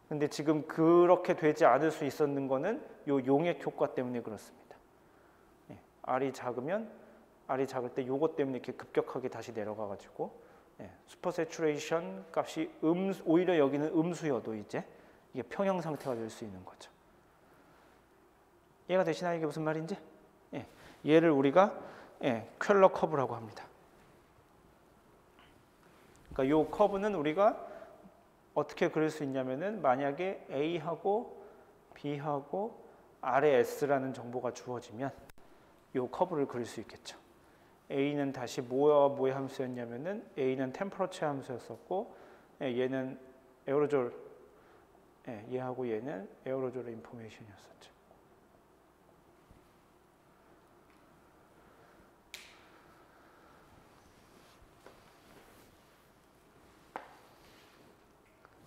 근데 지금 그렇게 되지 않을 수 있었는 거는 요 용액 효과 때문에 그렇습니다. R이 작으면 R이 작을 때 요것 때문에 이렇게 급격하게 다시 내려가 가지고 슈퍼 세츄레이션 값이 오히려 여기는 음수여도 이제 이게 평형 상태가 될 수 있는 거죠. 이해가 되시나요? 이게 무슨 말인지? 얘를 우리가 켈러 커브라고 합니다. 그러니까 요 커브는 우리가 어떻게 그릴 수 있냐면은 만약에 A하고 B하고 R에 S라는 정보가 주어지면 요 커브를 그릴 수 있겠죠. A는 다시 뭐의 함수였냐면은 A는 템퍼러처 함수였었고 얘는 에어로졸 얘하고 얘는 에어로졸 인포메이션이었었죠.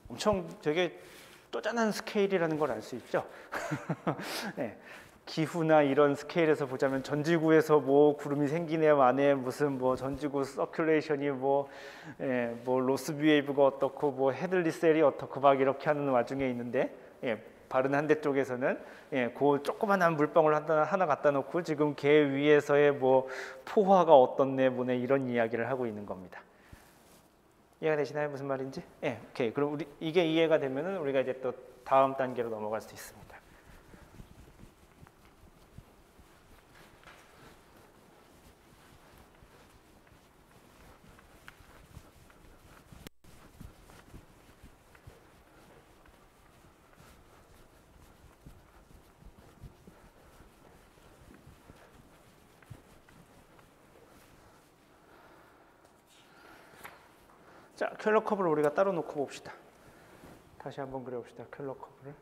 엄청 되게 쪼잔한 스케일이라는 걸 알 수 있죠. 기후나 이런 스케일에서 보자면 전지구에서 뭐 구름이 생기네 마네 무슨 뭐 전지구 서큘레이션이 뭐 로스비 웨이브가 어떻고 뭐 헤들리 셀이 어떻고 막 이렇게 하는 와중에 있는데 바른 한대 쪽에서는 그 조그만한 물방울 하나 갖다 놓고 지금 걔 위에서의 뭐 포화가 어떻네 뭐네 이런 이야기를 하고 있는 겁니다. 이해가 되시나요? 무슨 말인지? 오케이. 그럼 이게 이해가 되면은 우리가 이제 또 다음 단계로 넘어갈 수 있습니다. 자, 켈러 커브를 우리가 따로 놓고 봅시다. 다시 한번 그려봅시다. 켈러 커브를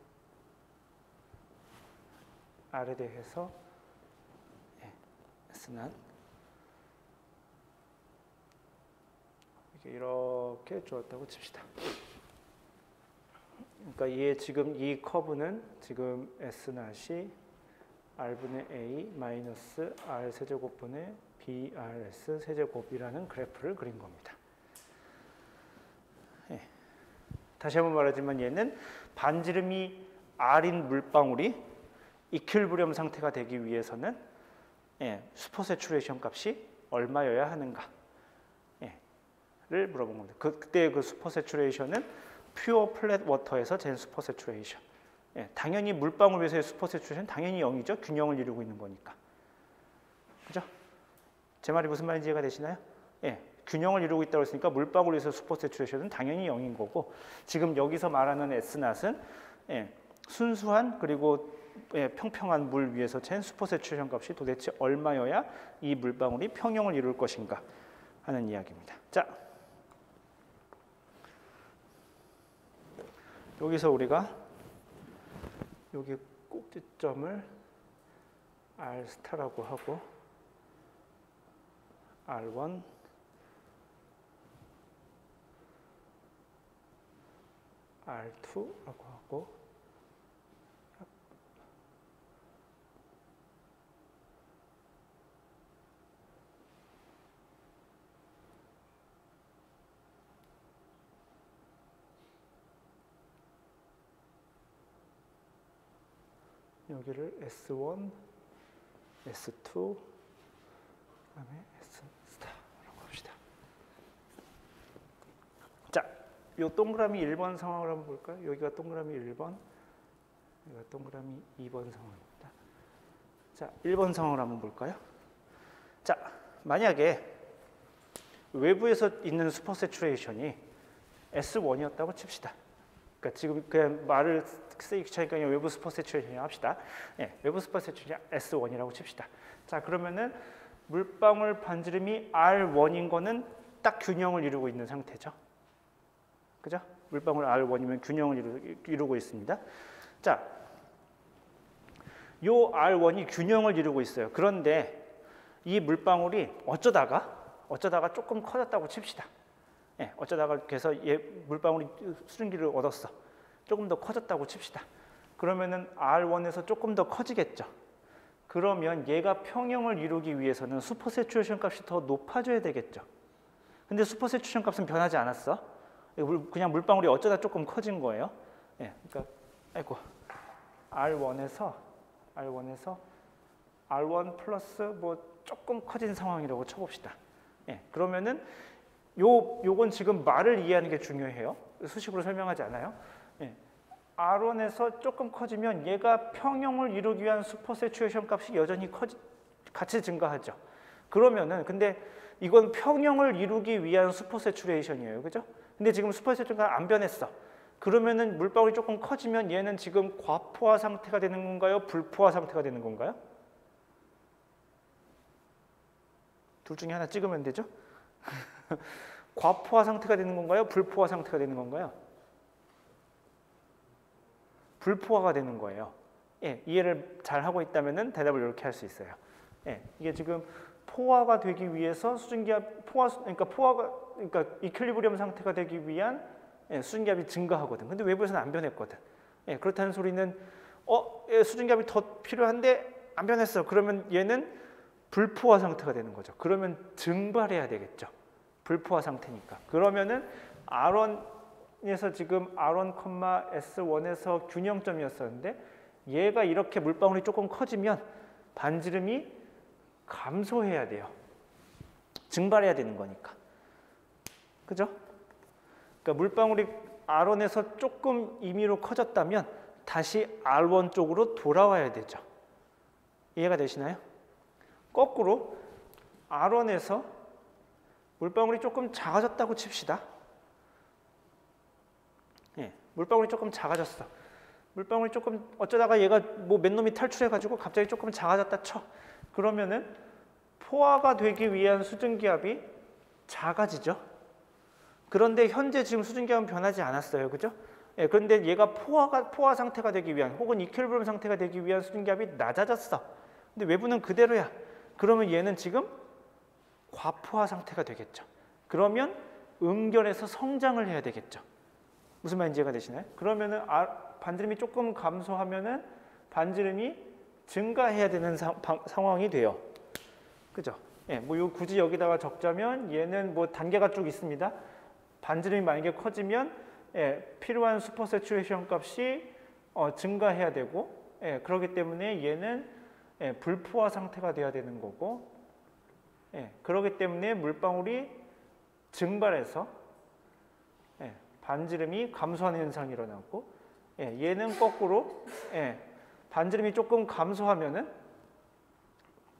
R에 대해서 S난 이렇게 주었다고 칩시다. 그러니까 얘 지금 이 커브는 지금 S낫이 R분의 A 마이너스 R 세제곱분의 BRS 세제곱이라는 그래프를 그린 겁니다. 다시 한번 말하지만 얘는 반지름이 R인 물방울이 이퀄리브리엄 상태가 되기 위해서는 슈퍼 세츄레이션 값이 얼마여야 하는가를 물어본 겁니다. 그때 그 슈퍼 세츄레이션은 퓨어 플랫 워터에서 잰 슈퍼 세츄레이션. 당연히 물방울 위에서의 슈퍼 세츄레이션 당연히 0이죠. 균형을 이루고 있는 거니까. 그죠? 제 말이 무슨 말인지 이해가 되시나요? 균형을 이루고 있다고 했으니까 물방울에서 슈퍼 세츄레이션은 당연히 0인 거고 지금 여기서 말하는 S낫은 순수한 그리고 평평한 물 위에서 잰 슈퍼 세츄레이션 값이 도대체 얼마여야 이 물방울이 평형을 이룰 것인가 하는 이야기입니다. 자, 여기서 우리가 여기 꼭지점을 R 스타라고 하고 R1 R2라고 하고 여기를 S1, S2, 그다음에 S 스타라고 합시다. 자, 요 동그라미 1번 상황을 한번 볼까요? 여기가 동그라미 1번, 여기가 동그라미 2번 상황입니다. 자, 1번 상황을 한번 볼까요? 자, 만약에 외부에서 있는 슈퍼 세츄레이션이 S1이었다고 칩시다. 그러니까 지금 그냥 말을 쓰기 귀찮으니까 외부 슈퍼 세츄레이션 합시다. 외부 슈퍼 세츄레이션 S1이라고 칩시다. 자, 그러면은 물방울 반지름이 R1인 거는 딱 균형을 이루고 있는 상태죠. 그죠? 물방울 R1이면 균형을 이루고 있습니다. 자, 요 R1이 균형을 이루고 있어요. 그런데 이 물방울이 어쩌다가 조금 커졌다고 칩시다. 어쩌다가 그래서 얘 물방울이 수증기를 얻었어. 조금 더 커졌다고 칩시다. 그러면은 R1에서 조금 더 커지겠죠. 그러면 얘가 평형을 이루기 위해서는 슈퍼 세츄레이션 값이 더 높아져야 되겠죠. 근데 슈퍼 새추레이션 값은 변하지 않았어. 그냥 물방울이 어쩌다 조금 커진 거예요. 예, 그러니까 아이고 R1에서 R1 플러스 뭐 조금 커진 상황이라고 쳐봅시다. 예, 그러면은 요건 지금 말을 이해하는 게 중요해요. 수식으로 설명하지 않아요. 예, R1에서 조금 커지면 얘가 평형을 이루기 위한 슈퍼 새추레이션 값이 여전히 같이 증가하죠. 그러면은 근데 이건 평형을 이루기 위한 슈퍼 새추레이션이에요. 그죠? 근데 지금 슈퍼 새추레이션가 안 변했어. 그러면은 물방울이 조금 커지면 얘는 지금 과포화 상태가 되는 건가요? 불포화 상태가 되는 건가요? 둘 중에 하나 찍으면 되죠? 과포화 상태가 되는 건가요? 불포화 상태가 되는 건가요? 불포화가 되는 거예요. 예, 이해를 잘 하고 있다면은 대답을 이렇게 할 수 있어요. 예, 이게 지금 포화가 되기 위해서 수증기압 그러니까 이퀄리브리엄 상태가 되기 위한 수증기압이 증가하거든. 근데 외부에서는 안 변했거든. 예, 그렇다는 소리는 수증기압이 더 필요한데 안 변했어. 그러면 얘는 불포화 상태가 되는 거죠. 그러면 증발해야 되겠죠. 불포화 상태니까. 그러면은 R1에서 지금 R1, S1에서 균형점이었었는데 얘가 이렇게 물방울이 조금 커지면 반지름이 감소해야 돼요. 증발해야 되는 거니까. 그죠? 그러니까 물방울이 R1에서 조금 임의로 커졌다면 다시 R1 쪽으로 돌아와야 되죠. 이해가 되시나요? 거꾸로 R1에서 물방울이 조금 작아졌다고 칩시다. 예, 물방울이 조금 작아졌어. 물방울이 조금 어쩌다가 얘가 뭐 몇 놈이 탈출해가지고 갑자기 조금 작아졌다 쳐. 그러면은 포화가 되기 위한 수증기압이 작아지죠. 그런데 현재 지금 수증기압은 변하지 않았어요. 그죠? 예, 그런데 얘가 포화 상태가 되기 위한 혹은 이퀄리브리엄 상태가 되기 위한 수증기압이 낮아졌어. 근데 외부는 그대로야. 그러면 얘는 지금 과포화 상태가 되겠죠. 그러면 음결에서 성장을 해야 되겠죠. 무슨 말인지 이해가 되시나요? 그러면은 반지름이 조금 감소하면은 반지름이 증가해야 되는 상황이 돼요. 그죠? 예, 뭐 굳이 여기다가 적자면 얘는 뭐 단계가 쭉 있습니다. 반지름이 만약에 커지면 필요한 슈퍼 새추레이션 값이 증가해야 되고, 그렇기 때문에 얘는 불포화 상태가 돼야 되는 거고, 그렇기 때문에 물방울이 증발해서 반지름이 감소하는 현상이 일어나고, 얘는 거꾸로 반지름이 조금 감소하면은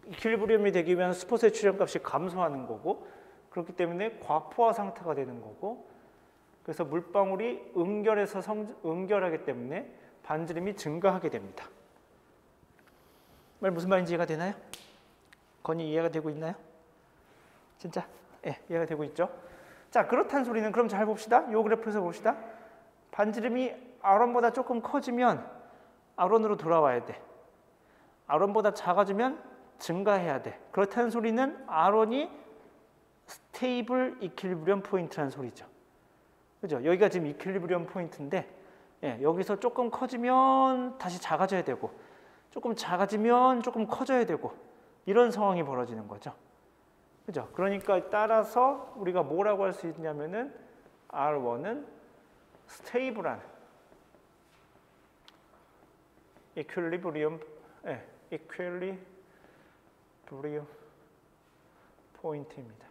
이퀄리브리엄이 되기 위한 슈퍼 새추레이션 값이 감소하는 거고, 그렇기 때문에 과포화 상태가 되는 거고, 그래서 물방울이 음결하기 때문에 반지름이 증가하게 됩니다. 무슨 말인지 이해가 되나요? 건이 이해가 되고 있나요? 진짜? 예, 이해가 되고 있죠? 자, 그렇다는 소리는 그럼 잘 봅시다. 요 그래프에서 봅시다. 반지름이 R1보다 조금 커지면 R1으로 돌아와야 돼. R1보다 작아지면 증가해야 돼. 그렇다는 소리는 R1이 스테이블 이퀄리브리엄 포인트라는 소리죠. 그죠? 여기가 지금 이퀄리브리엄 포인트인데 여기서 조금 커지면 다시 작아져야 되고 조금 작아지면 조금 커져야 되고 이런 상황이 벌어지는 거죠. 그죠? 그러니까 따라서 우리가 뭐라고 할 수 있냐면은 R1은 스테이블한 이퀄리브리엄 포인트입니다.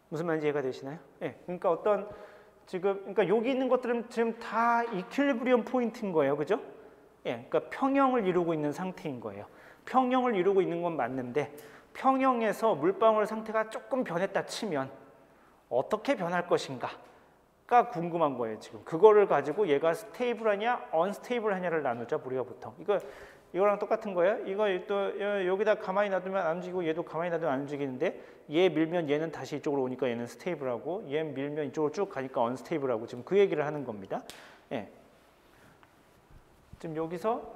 무슨 말인지 이해가 되시나요? 그러니까 그러니까 여기 있는 것들은 지금 다 이퀄리브리엄 포인트인 거예요, 그죠? 그러니까 평형을 이루고 있는 상태인 거예요. 평형을 이루고 있는 건 맞는데 평형에서 물방울 상태가 조금 변했다 치면 어떻게 변할 것인가가 궁금한 거예요, 지금. 그거를 가지고 얘가 스테이블하냐, 언스테이블하냐를 나누죠, 우리가 보통. 이거랑 똑같은 거예요. 이거 또 여기다 가만히 놔두면 안 움직이고 얘도 가만히 놔두면 안 움직이는데 얘 밀면 얘는 다시 이쪽으로 오니까 얘는 스테이블하고 얘 밀면 이쪽으로 쭉 가니까 언스테이블하고 지금 그 얘기를 하는 겁니다. 지금 여기서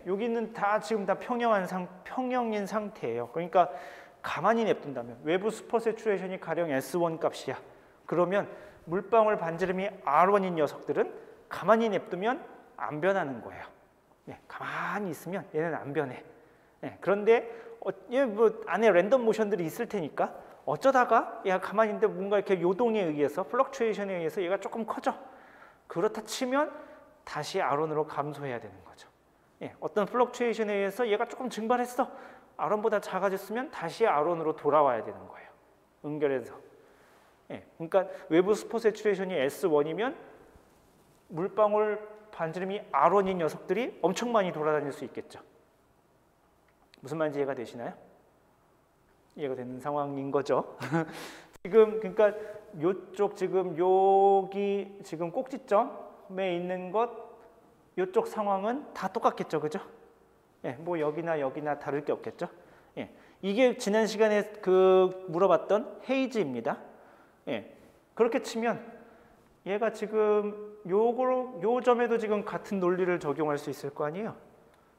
여기는 다 지금 다 평형인 상태예요. 그러니까 가만히 냅둔다면 외부 슈퍼 새추레이션이 가령 S1 값이야. 그러면 물방울 반지름이 R1인 녀석들은 가만히 냅두면 안 변하는 거예요. 예, 가만히 있으면 얘는 안 변해. 예, 그런데 뭐 안에 랜덤 모션들이 있을 테니까 어쩌다가 얘가 가만히 있는데 뭔가 이렇게 요동에 의해서 플럭추에이션에 의해서 얘가 조금 커져. 그렇다 치면 다시 R1으로 감소해야 되는 거죠. 예, 어떤 플럭추에이션에 의해서 얘가 조금 증발했어. R1보다 작아졌으면 다시 R1으로 돌아와야 되는 거예요. 응결해서. 예, 그러니까 외부 스포 세츄레이션이 S1이면 물방울 반지름이 R1인 녀석들이 엄청 많이 돌아다닐 수 있겠죠. 무슨 말인지 이해가 되시나요? 이해가 되는 상황인 거죠. 지금 그러니까 요쪽 지금 여기 지금 꼭지점에 있는 것 요쪽 상황은 다 똑같겠죠, 그죠? 예, 뭐 여기나 다를 게 없겠죠. 예, 이게 지난 시간에 그 물어봤던 헤이즈입니다. 예, 그렇게 치면 얘가 지금 요 점에도 지금 같은 논리를 적용할 수 있을 거 아니에요,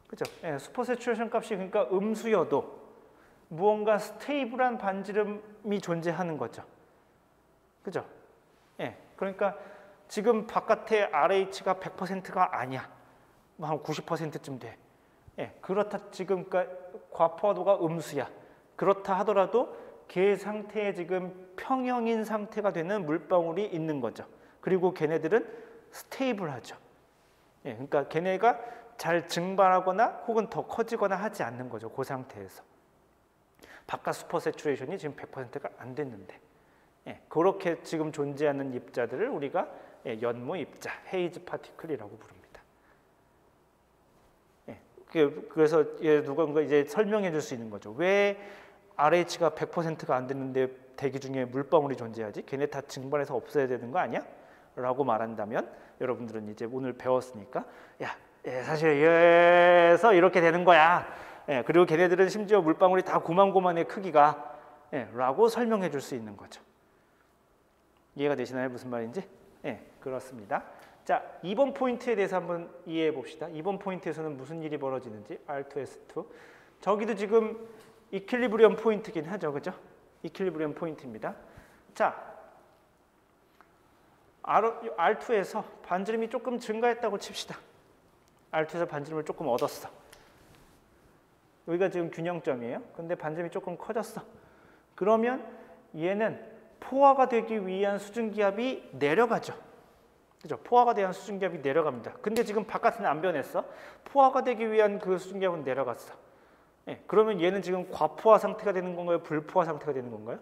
그죠? 예, 슈퍼 세츄레이션 값이 그러니까 음수여도 무언가 스테이블한 반지름이 존재하는 거죠, 그죠? 예, 그러니까 지금 바깥에 RH가 100%가 아니야, 뭐 한 90%쯤 돼. 예, 그렇다 지금 그러니까 과포화도가 음수야. 그렇다 하더라도 걔 상태에 지금 평형인 상태가 되는 물방울이 있는 거죠. 그리고 걔네들은 스테이블하죠. 예, 그러니까 걔네가 잘 증발하거나 혹은 더 커지거나 하지 않는 거죠. 그 상태에서. 바깥 슈퍼 세츄레이션이 지금 100%가 안 됐는데, 예, 그렇게 지금 존재하는 입자들을 우리가 예, 연모 입자, 헤이즈 파티클이라고 부릅니다. 예, 그래서 누군가 이제 설명해 줄 수 있는 거죠. 왜 RH가 100%가 안 됐는데 대기 중에 물방울이 존재하지? 걔네 다 증발해서 없어야 되는 거 아니야? 라고 말한다면 여러분들은 이제 오늘 배웠으니까 야, 예, 사실 그래서 이렇게 되는 거야. 예, 그리고 걔네들은 심지어 물방울이 다 고만고만의 크기가 예, 라고 설명해 줄 수 있는 거죠. 이해가 되시나요? 무슨 말인지? 예, 그렇습니다. 자, 2번 포인트에 대해서 한번 이해해 봅시다. 2번 포인트에서는 무슨 일이 벌어지는지 R2S2. 저기도 지금 이퀄리브리엄 포인트긴 하죠, 그죠? 이퀄리브리엄 포인트입니다. 자, R2에서 반지름이 조금 증가했다고 칩시다. R2에서 반지름을 조금 얻었어. 여기가 지금 균형점이에요. 근데 반지름이 조금 커졌어. 그러면 얘는 포화가 되기 위한 수증기압이 내려가죠. 그죠? 포화가 대한 수증기압이 내려갑니다. 근데 지금 바깥은 안 변했어. 포화가 되기 위한 그 수증기압은 내려갔어. 예, 그러면 얘는 지금 과포화 상태가 되는 건가요? 불포화 상태가 되는 건가요?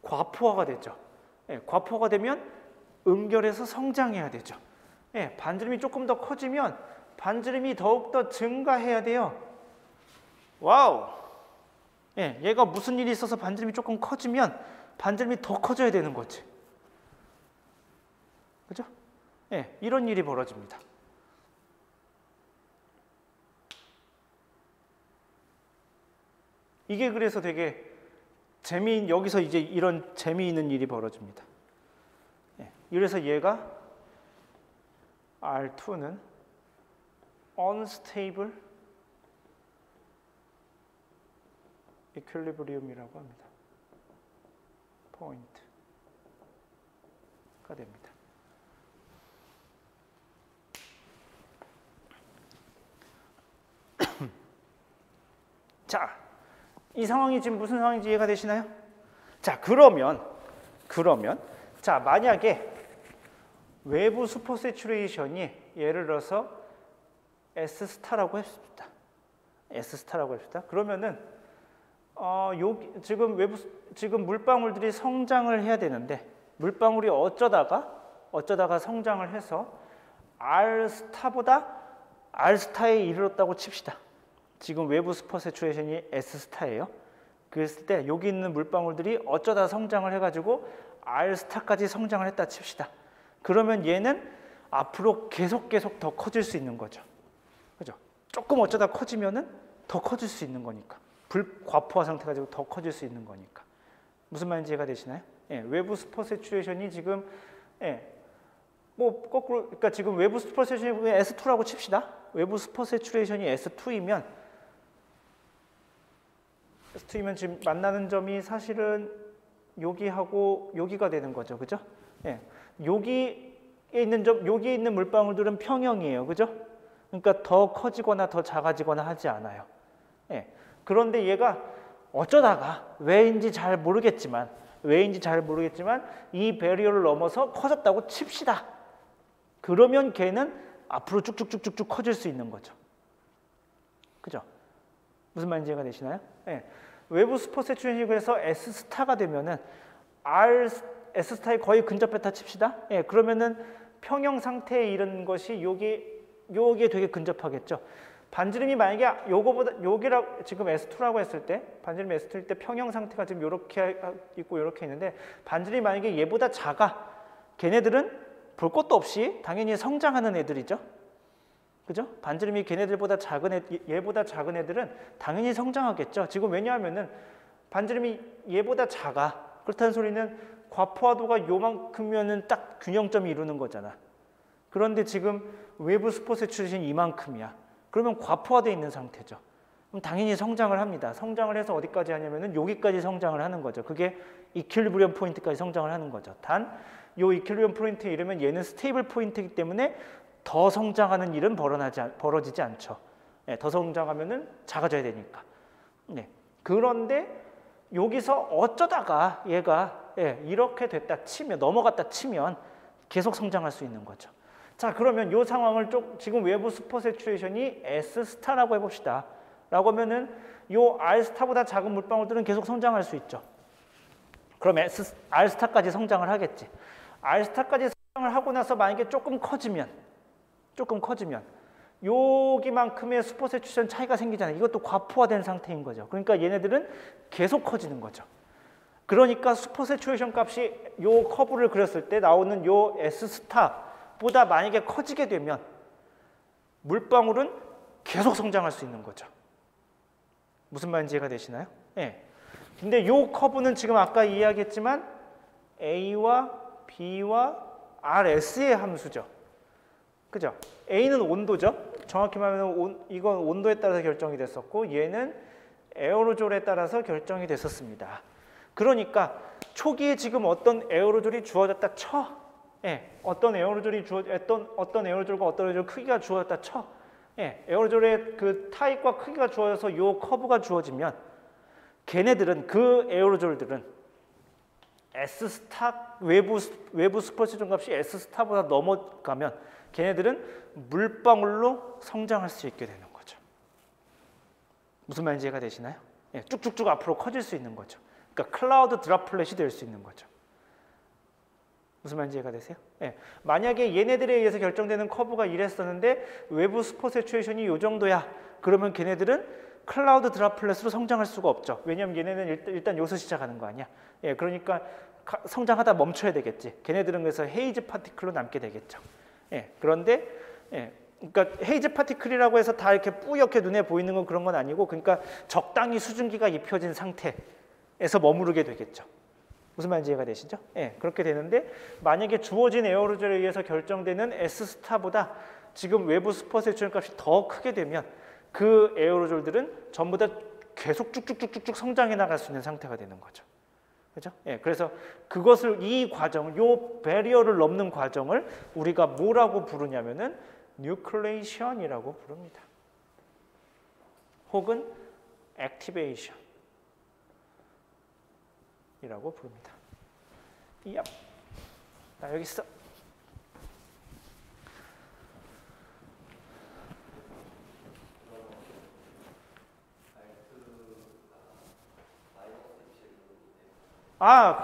과포화가 되죠. 예, 과포화가 되면 응결해서 성장해야 되죠. 예, 반지름이 조금 더 커지면 반지름이 더욱더 증가해야 돼요. 와우! 예, 얘가 무슨 일이 있어서 반지름이 조금 커지면 반지름이 더 커져야 되는 거지. 그죠? 예, 이런 일이 벌어집니다. 이게 그래서 되게 여기서 이제 이런 재미있는 일이 벌어집니다. 예, 이래서 얘가 R2는 unstable equilibrium이라고 합니다. 포인트가 됩니다. 자, 이 상황이 지금 무슨 상황인지 이해가 되시나요? 자, 그러면 자, 만약에 외부 슈퍼 세츄레이션이 예를 들어서 S 스타라고 했습니다. S 스타라고 했습니다. 그러면은 지금 물방울들이 성장을 해야 되는데 물방울이 어쩌다가 성장을 해서 R 스타에 이르렀다고 칩시다. 지금 외부 슈퍼 세츄레이션이 S 스타예요. 그랬을 때 여기 있는 물방울들이 어쩌다 성장을 해가지고 R 스타까지 성장을 했다 칩시다. 그러면 얘는 앞으로 계속 더 커질 수 있는 거죠. 그죠? 조금 어쩌다 커지면은 더 커질 수 있는 거니까. 불과포화 상태가 지고 더 커질 수 있는 거니까. 무슨 말인지 이해가 되시나요? 예, 외부 슈퍼 세츄레이션이 지금 뭐 거꾸로 그러니까 지금 외부 슈퍼 세츄레이션이 S2라고 칩시다. 외부 슈퍼 세츄레이션이 S2이면 지금 만나는 점이 사실은 여기하고 여기가 되는 거죠. 그죠? 예. 여기에 있는 물방울들은 평형이에요. 그죠? 그러니까 더 커지거나 더 작아지거나 하지 않아요. 예. 그런데 얘가 어쩌다가 왜인지 잘 모르겠지만 이 배리어를 넘어서 커졌다고 칩시다. 그러면 걔는 앞으로 쭉쭉쭉쭉쭉 커질 수 있는 거죠. 그죠? 무슨 말인지 이해가 되시나요? 예. 외부 스포 세츄레이션에서 S 스타가 되면은 S 스타에 거의 근접했다 칩시다. 예. 그러면은 평형 상태에 이른 것이 요게 되게 근접하겠죠. 반지름이 만약에 여기랑 지금 S2라고 했을 때 반지름이 S2일 때 평형 상태가 지금 이렇게 있고 이렇게 있는데 반지름이 만약에 얘보다 작아. 걔네들은 볼 것도 없이 당연히 성장하는 애들이죠. 그죠? 반지름이 얘보다 작은 애들은 당연히 성장하겠죠. 지금 왜냐하면은 반지름이 얘보다 작아. 그렇다는 소리는 과포화도가 요만큼면은 딱 균형점이 이루는 거잖아. 그런데 지금 외부 스포 세츄레이션이 이만큼이야. 그러면 과포화되어 있는 상태죠. 그럼 당연히 성장을 합니다. 성장을 해서 어디까지 하냐면은 여기까지 성장을 하는 거죠. 그게 이퀄리브리엄 포인트까지 성장을 하는 거죠. 단 요 이퀄리브리엄 포인트에 이르면 얘는 스테이블 포인트이기 때문에 더 성장하는 일은 벌어지지 않죠. 네, 더 성장하면은 작아져야 되니까. 네. 그런데 여기서 어쩌다가 얘가 이렇게 됐다 치면 넘어갔다 치면 계속 성장할 수 있는 거죠. 자, 그러면 이 상황을 지금 외부 스포 세츄레이션이 S 스타라고 해봅시다. 라고 하면은 요 R 스타보다 작은 물방울들은 계속 성장할 수 있죠. 그럼 R 스타까지 성장을 하겠지. R 스타까지 성장을 하고 나서 만약에 조금 커지면 여기만큼의 스포 세츄레이션 차이가 생기잖아요. 이것도 과포화된 상태인 거죠. 그러니까 얘네들은 계속 커지는 거죠. 그러니까 스포 세츄레이션 값이 요 커브를 그렸을 때 나오는 요 S 스타보다 만약에 커지게 되면 물방울은 계속 성장할 수 있는 거죠. 무슨 말인지 이해가 되시나요? 네. 근데 요 커브는 지금 아까 이야기했지만 A와 B와 RS의 함수죠. 그죠? A는 온도죠. 정확히 말하면 이건 온도에 따라서 결정이 됐었고 얘는 에어로졸에 따라서 결정이 됐었습니다. 그러니까 초기에 지금 어떤 에어로졸이 주어졌다 쳐. 어떤 에어로졸과 어떤 에어로졸 크기가 주어졌다 쳐. 에어로졸의 그 타입과 크기가 주어져서 요 커브가 주어지면 걔네들은 그 에어로졸들은 S 스타 외부 스포 세츄레이션 값이 S 스타보다 넘어가면 걔네들은 물방울로 성장할 수 있게 되는 거죠. 무슨 말인지 이해가 되시나요? 쭉쭉쭉 앞으로 커질 수 있는 거죠. 그러니까 클라우드 드랍플렛이 될 수 있는 거죠. 무슨 말인지 이해가 되세요? 만약에 얘네들에 의해서 결정되는 커브가 이랬었는데 외부 스포 세츄레이션이 이 정도야. 그러면 걔네들은 클라우드 드랍플렛으로 성장할 수가 없죠. 왜냐하면 얘네는 일단 여기서 시작하는 거 아니야. 그러니까 성장하다 멈춰야 되겠지. 걔네들은 그래서 헤이즈 파티클로 남게 되겠죠. 그런데 그러니까 헤이즈 파티클이라고 해서 다 이렇게 뿌옇게 눈에 보이는 건 그런 건 아니고 그러니까 적당히 수증기가 입혀진 상태에서 머무르게 되겠죠. 무슨 말인지 이해가 되시죠? 그렇게 되는데 만약에 주어진 에어로졸에 의해서 결정되는 S 스타보다 지금 외부 스포 세츄레이션 값이 더 크게 되면 그 에어로졸들은 전부 다 계속 쭉쭉쭉쭉 성장해 나갈 수 있는 상태가 되는 거죠. 그죠? 그래서 이 과정을, 요 배리어를 넘는 과정을 우리가 뭐라고 부르냐면은 뉴클레이션이라고 부릅니다. 혹은 액티베이션이라고 부릅니다. 나 여기 있어.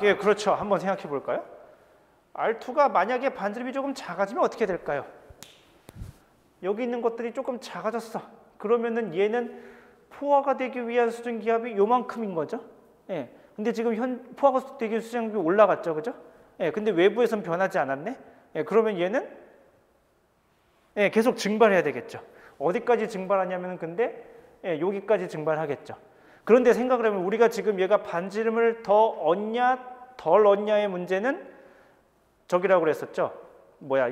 예, 그렇죠. 한번 생각해 볼까요? R2가 만약에 반지름이 조금 작아지면 어떻게 될까요? 여기 있는 것들이 조금 작아졌어. 그러면은 얘는 포화가 되기 위한 수증기압이 요만큼인 거죠. 근데 지금 포화가 되기 위한 수증기압이 올라갔죠. 그죠? 근데 외부에선 변하지 않았네. 그러면 얘는 계속 증발해야 되겠죠. 어디까지 증발하냐면은 근데 여기까지 증발하겠죠. 그런데 생각을 하면 우리가 지금 얘가 반지름을 더 얻냐 덜 얻냐의 문제는 저기라고 그랬었죠.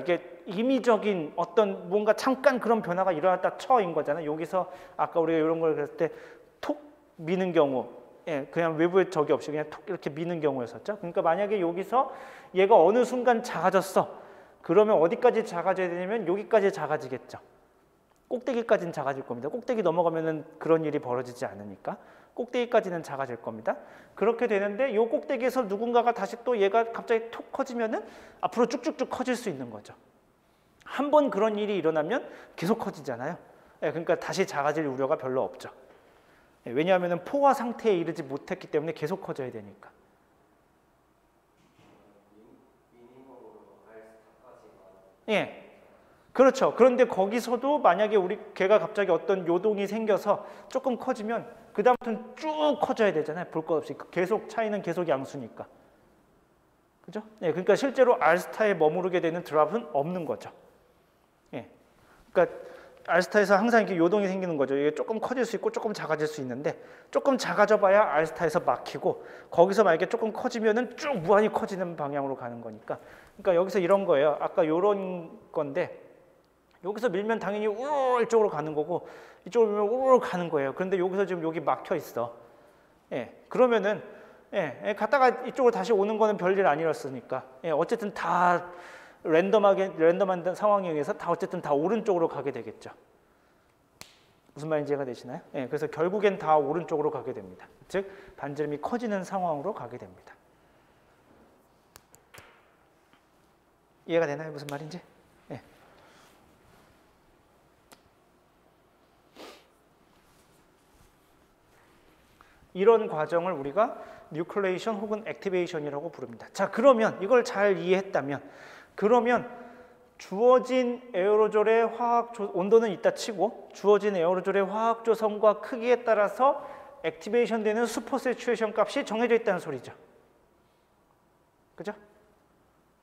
이게 임의적인 어떤 뭔가 잠깐 그런 변화가 일어났다 쳐인 거잖아요. 여기서 아까 우리가 이런 걸 그랬을 때 톡 미는 경우 예, 그냥 외부에 적이 없이 그냥 톡 이렇게 미는 경우였었죠. 그러니까 만약에 여기서 얘가 어느 순간 작아졌어. 그러면 어디까지 작아져야 되냐면 여기까지 작아지겠죠. 꼭대기까지는 작아질 겁니다. 꼭대기 넘어가면은 그런 일이 벌어지지 않으니까 꼭대기까지는 작아질 겁니다. 그렇게 되는데 이 꼭대기에서 누군가가 다시 또 얘가 갑자기 톡 커지면은 앞으로 쭉쭉쭉 커질 수 있는 거죠. 한 번 그런 일이 일어나면 계속 커지잖아요. 예, 그러니까 다시 작아질 우려가 별로 없죠. 예, 왜냐하면 포화 상태에 이르지 못했기 때문에 계속 커져야 되니까. 예, 그렇죠. 그런데 거기서도 만약에 걔가 갑자기 어떤 요동이 생겨서 조금 커지면 그 다음부터는 쭉 커져야 되잖아요. 볼 것 없이 계속 차이는 계속 양수니까. 그죠? 예, 그러니까 실제로 R스타에 머무르게 되는 드랍은 없는 거죠. 예, 그러니까 R스타에서 항상 이렇게 요동이 생기는 거죠. 이게 조금 커질 수 있고 조금 작아질 수 있는데 조금 작아져봐야 R스타에서 막히고 거기서 만약에 조금 커지면은 쭉 무한히 커지는 방향으로 가는 거니까. 그러니까 여기서 이런 거예요. 아까 이런 건데 여기서 밀면 당연히 우르르 이쪽으로 가는 거고 이쪽으로 밀면 우르르 가는 거예요. 그런데 여기서 지금 여기 막혀 있어. 예, 그러면은 갔다가 이쪽으로 다시 오는 거는 별일 아니었으니까. 예, 어쨌든 다 랜덤한 상황에 의해서 다 어쨌든 다 오른쪽으로 가게 되겠죠. 무슨 말인지 이해가 되시나요? 예, 그래서 결국엔 다 오른쪽으로 가게 됩니다. 즉 반지름이 커지는 상황으로 가게 됩니다. 이해가 되나요? 무슨 말인지? 예. 이런 과정을 우리가 뉴클레이션 혹은 액티베이션이라고 부릅니다. 자, 그러면 이걸 잘 이해했다면 그러면 주어진 에어로졸의 온도는 있다 치고 주어진 에어로졸의 화학 조성과 크기에 따라서 액티베이션 되는 슈퍼 세츄레이션 값이 정해져 있다는 소리죠. 그죠?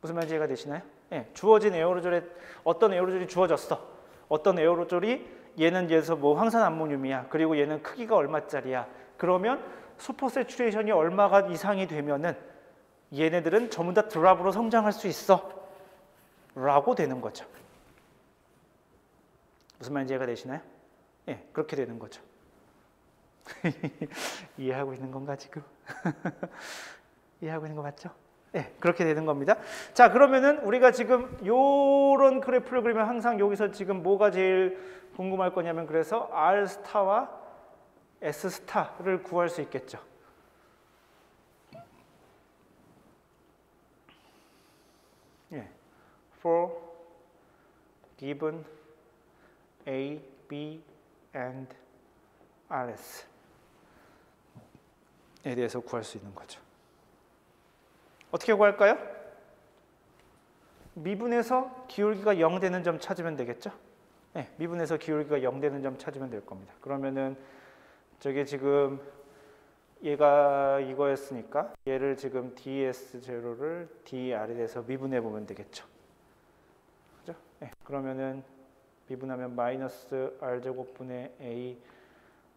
무슨 말인지 이해가 되시나요? 예, 주어진 에어로졸에 어떤 에어로졸이 주어졌어. 어떤 에어로졸이 얘는 예서 뭐 황산 암모늄이야. 그리고 얘는 크기가 얼마짜리야. 그러면 슈퍼 세츄레이션이 얼마가 이상이 되면은 얘네들은 전부 다 드랍으로 성장할 수 있어. 라고 되는 거죠. 무슨 말인지 이해가 되시나요? 예, 그렇게 되는 거죠. 이해하고 있는 건가 지금? 이해하고 있는 거 맞죠? 예, 그렇게 되는 겁니다. 자, 그러면은 우리가 지금 요런 그래프를 그리면 항상 여기서 지금 뭐가 제일 궁금할 거냐면 그래서 R 스타와 S 스타를 구할 수 있겠죠. 예. For given A, B, and RS에 대해서 구할 수 있는 거죠. 어떻게 구할까요? 미분에서 기울기가 0 되는 점 찾으면 되겠죠? 네, 미분에서 기울기가 0 되는 점 찾으면 될 겁니다. 그러면은 저게 지금 얘가 이거였으니까 얘를 지금 DS0를 DR에 대해서 미분해 보면 되겠죠. 그죠? 네, 그러면은 미분하면 마이너스 R제곱분의 A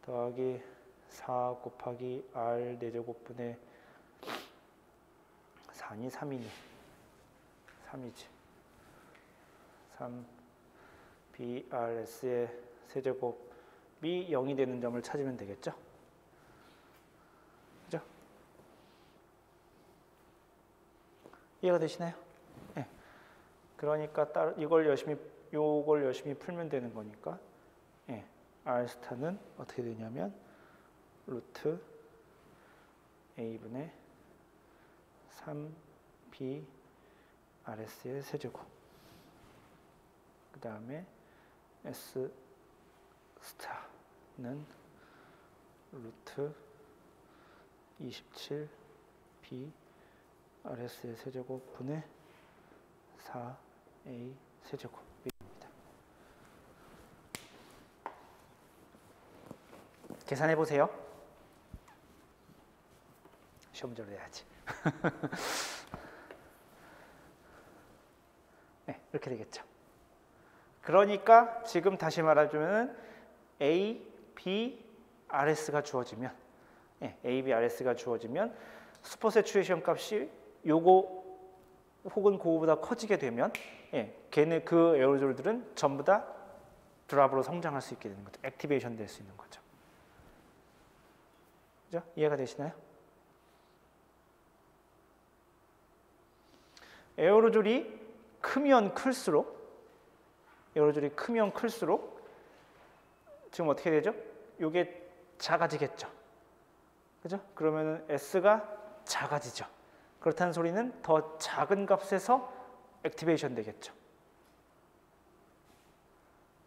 더하기 4 곱하기 R 4제곱분의 4니 3이니 3이지 3 BRS의 세제곱이 0이 되는 점을 찾으면 되겠죠? 그죠? 이해가 되시나요? 네. 그러니까 요걸 열심히 풀면 되는 거니까 네. R 스타는 어떻게 되냐면 루트 A분의 3B RS의 세제곱 그 다음에 S 스타는 루트 27B RS의 세제곱 분의 4A 세제곱입니다. 계산해 보세요. 시험적으로 해야지. 네, 이렇게 되겠죠. 그러니까 지금 다시 말해주면 A, B, RS가 주어지면 A, B, RS가 주어지면 슈퍼 세츄레이션 값이 요거 혹은 그거보다 커지게 되면 걔네 그 에어로졸들은 전부 다 드랍으로 성장할 수 있게 되는 거죠. 액티베이션 될 수 있는 거죠. 그죠? 이해가 되시나요? 에어로졸이 크면 클수록 지금 어떻게 되죠? 이게 작아지겠죠. 그죠? 그러면 S가 작아지죠. 그렇다는 소리는 더 작은 값에서 액티베이션 되겠죠.